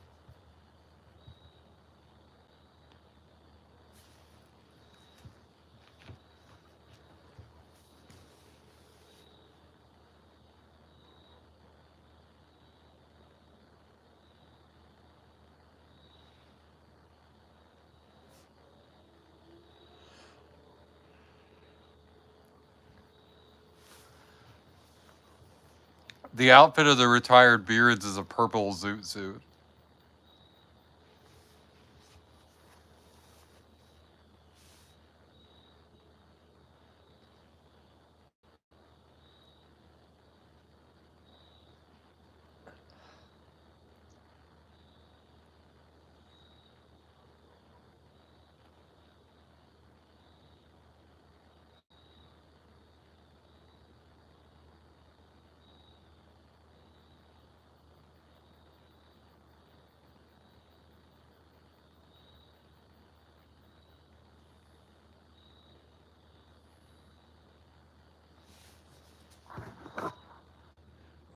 The outfit of the retired beards is a purple zoot suit.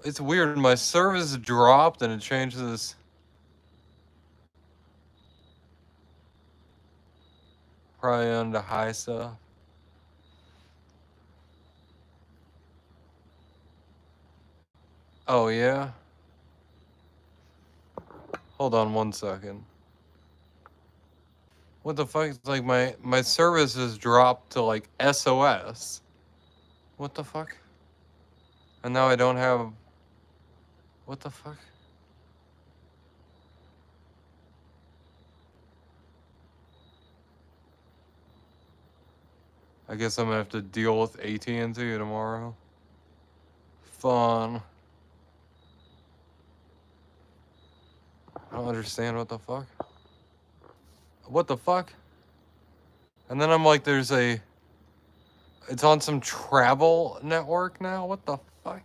It's weird. My service dropped and it changes. Probably on the high stuff. Oh, yeah? Hold on 1 second. What the fuck? It's like my service has dropped to like SOS. What the fuck? And now I don't have. What the fuck? I guess I'm gonna have to deal with AT&T tomorrow. Fun. I don't understand what the fuck. What the fuck? And then I'm like, there's a. It's on some travel network now? What the fuck?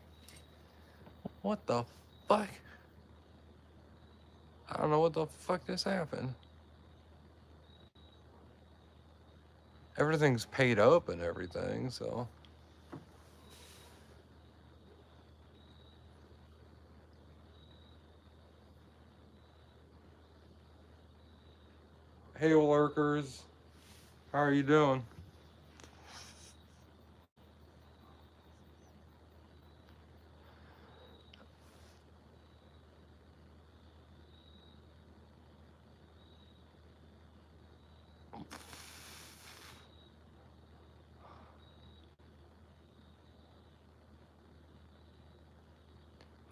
What the fuck? I don't know what the fuck just happened. Everything's paid up and everything, so. Hey, lurkers. How are you doing?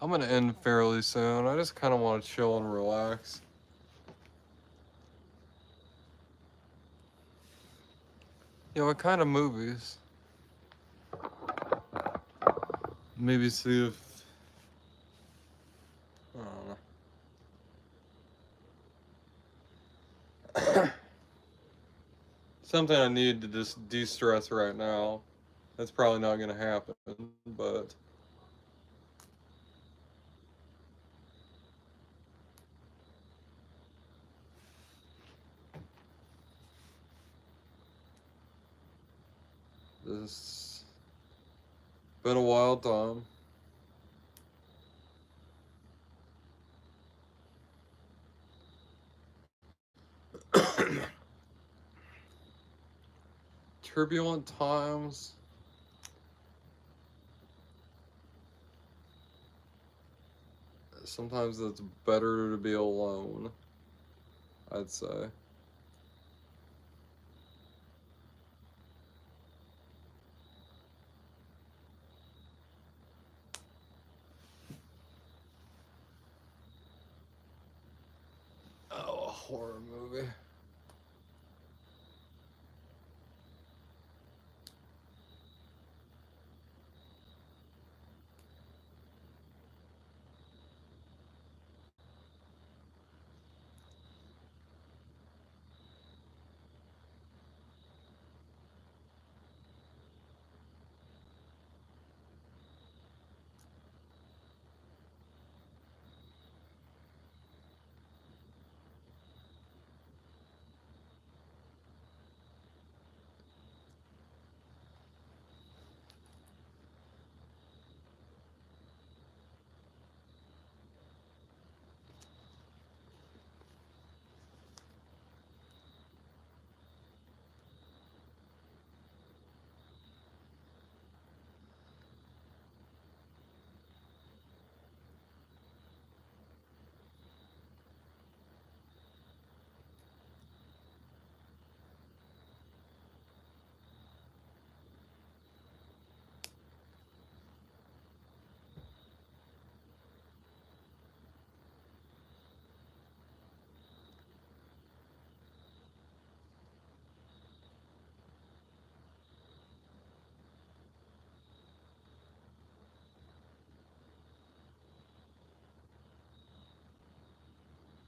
I'm gonna end fairly soon. I just kind of want to chill and relax. Yeah, what kind of movies? Maybe see if. I don't know. Something I need to just de-stress right now. That's probably not gonna happen, but. This. Been a wild time. Turbulent times. sometimes it's better to be alone, I'd say. Oh, a horror movie.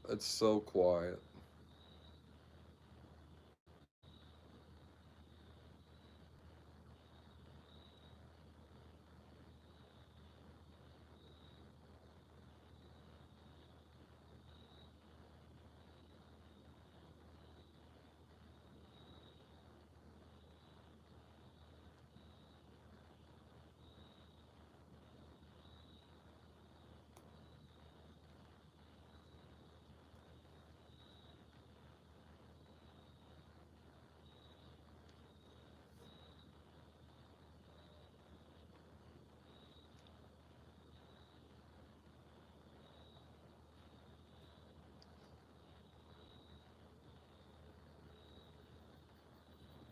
It's so quiet.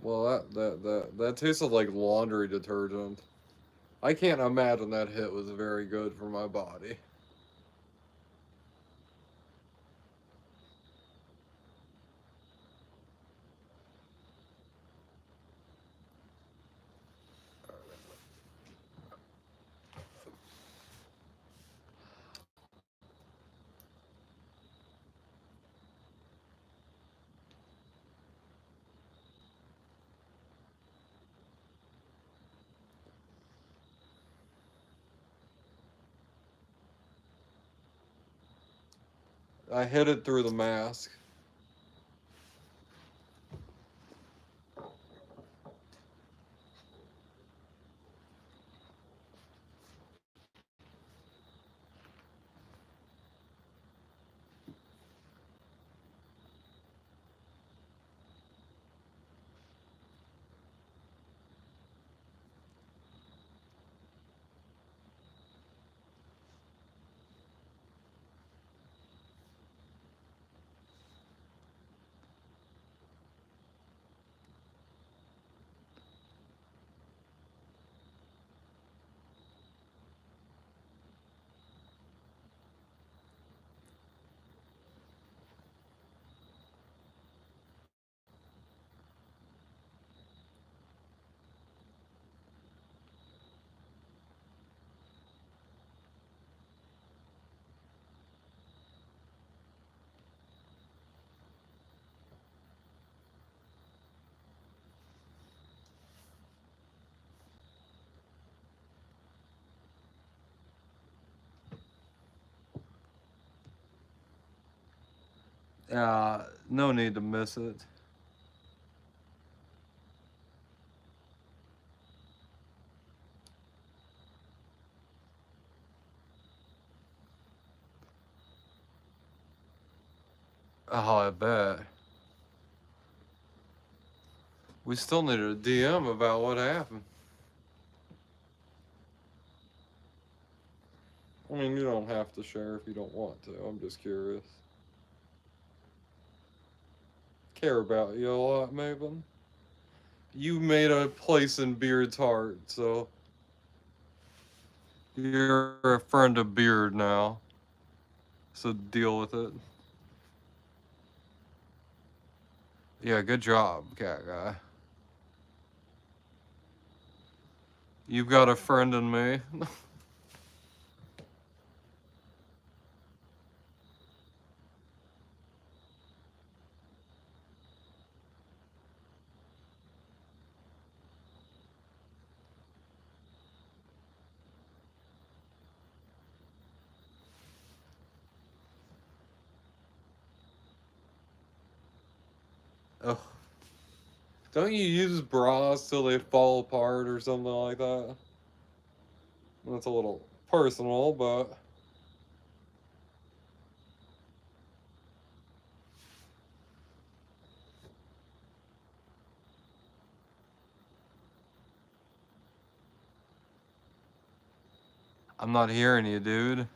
Well, that tasted like laundry detergent. I can't imagine that hit was very good for my body. I hit it through the mask. No need to miss it. Oh, I bet. We still need a DM about what happened. mean, you don't have to share if you don't want to. I'm just curious. Care about you a lot, Maven. You made a place in Beard's heart, so you're a friend of Beard now. So deal with it. Yeah, good job, cat guy. You've got a friend in me. Ugh. Don't you use bras till they fall apart or something like that? That's a little personal, but I'm not hearing you, dude.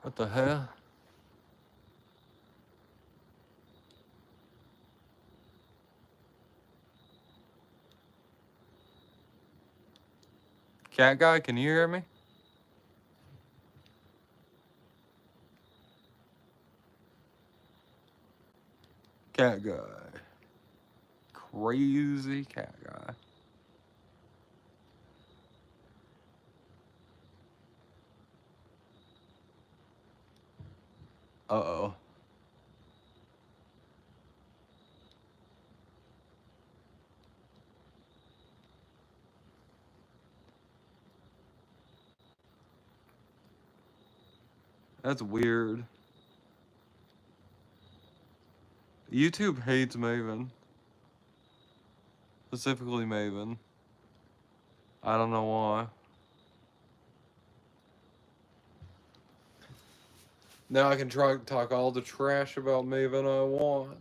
What the hell? Cat guy, can you hear me? Cat guy. Crazy cat guy. Uh-oh. That's weird. YouTube hates Maven. Specifically Maven. I don't know why. Now I can talk all the trash about Maven I want.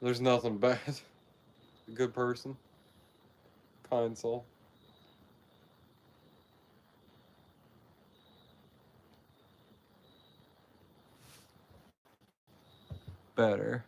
There's nothing bad. A good person. Kind soul. Better.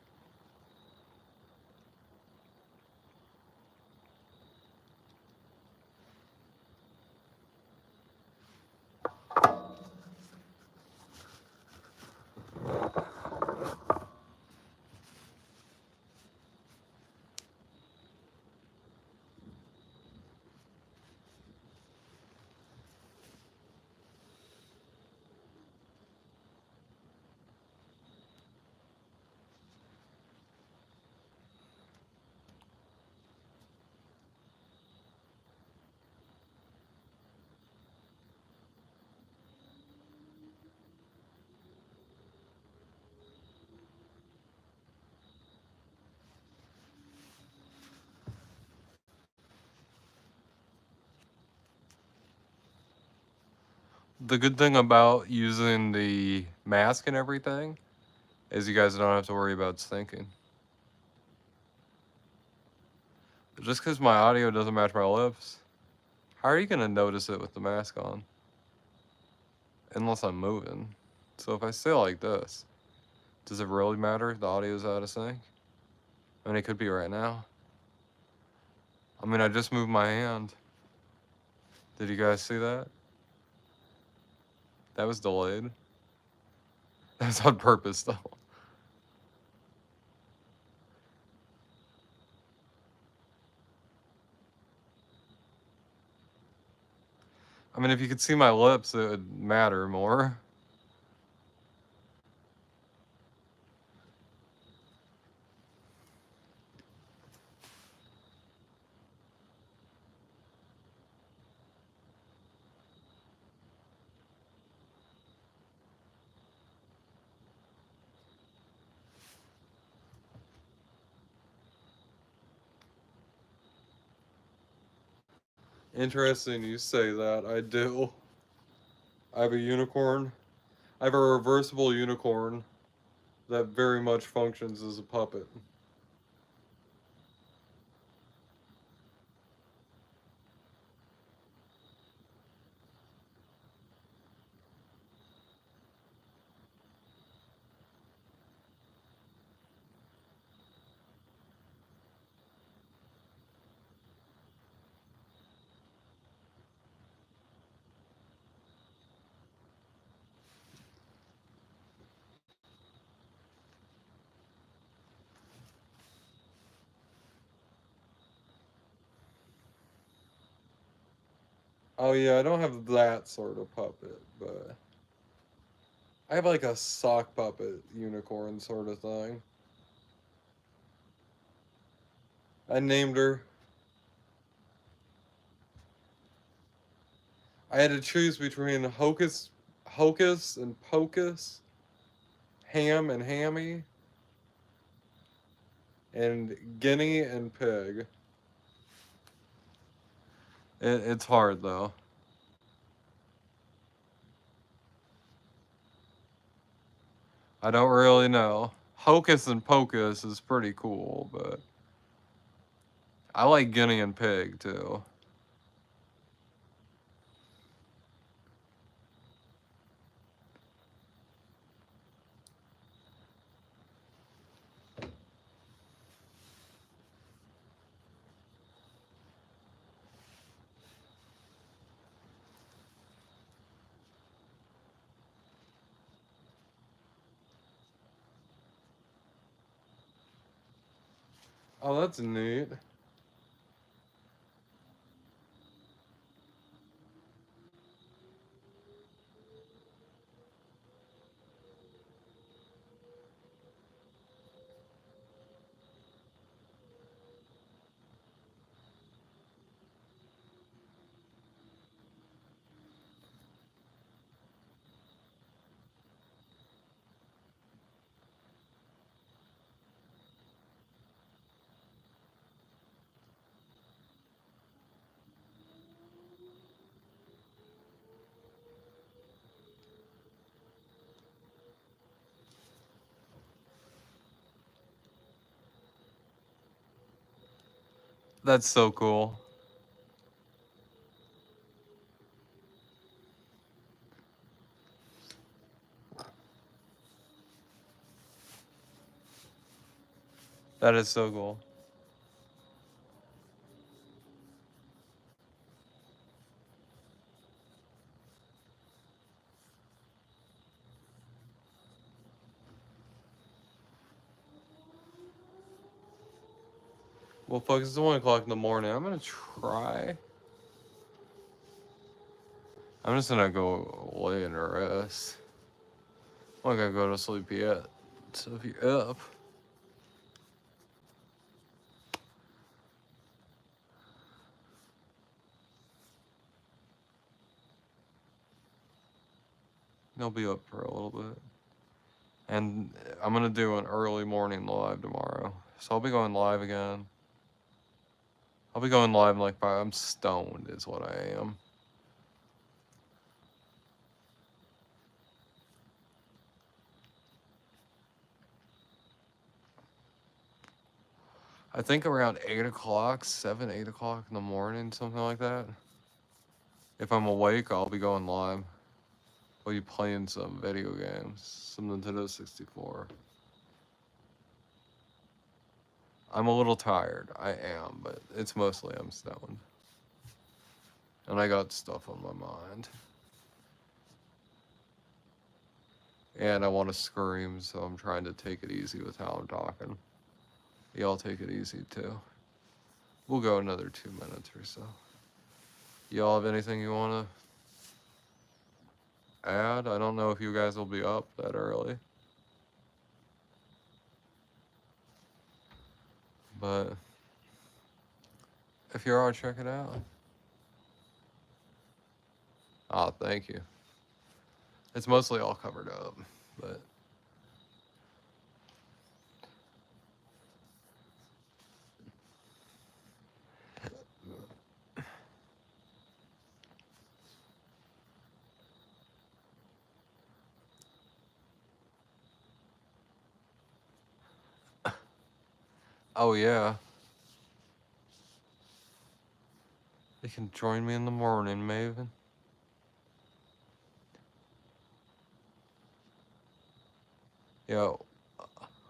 The good thing about using the mask and everything is you guys don't have to worry about syncing. Just because my audio doesn't match my lips, how are you going to notice it with the mask on? Unless I'm moving. So if I say like this, does it really matter if the audio's out of sync? I mean, it could be right now. I mean, I just moved my hand. Did you guys see that? That was delayed. That's on purpose, though. I mean, if you could see my lips, it would matter more. Interesting you say that. I do. I have a unicorn. I have a reversible unicorn that very much functions as a puppet. Oh yeah, I don't have that sort of puppet, but I have like a sock puppet unicorn sort of thing. I named her. I had to choose between Hocus and Pocus, Ham and Hammy, and Guinea and Pig. It's hard though. I don't really know. Hocus and Pocus is pretty cool, but I like Guinea and Pig too. Oh, that's neat. That's so cool. That is so cool. Well, folks, it's 1 o'clock in the morning. I'm gonna try. I'm just gonna go lay and rest. I'm not gonna go to sleep yet. So if you're up, you'll be up for a little bit. And I'm gonna do an early morning live tomorrow. So I'll be going live again. I'll be going live in like 5. I'm stoned is what I am. I think around 8 o'clock, 7, 8 o'clock in the morning, something like that. If I'm awake, I'll be going live. I'll be playing some video games, some Nintendo 64. I'm a little tired. I am, but it's mostly I'm stoned. And I got stuff on my mind. And I want to scream, so I'm trying to take it easy with how I'm talking. Y'all take it easy too. We'll go another 2 minutes or so. Y'all have anything you want to add? I don't know if you guys will be up that early. But if you are, check it out. Oh, thank you. It's mostly all covered up, but oh yeah. You can join me in the morning, Maven. Yo,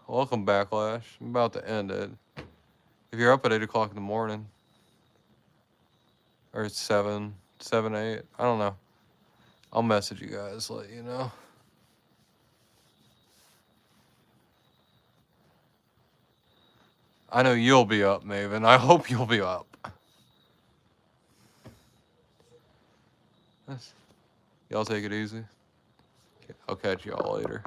welcome Backlash. I'm about to end it. If you're up at 8 o'clock in the morning, or it's 7, 8, I don't know. I'll message you guys, let you know. I know you'll be up, Maven. I hope you'll be up. Y'all take it easy. I'll catch y'all later.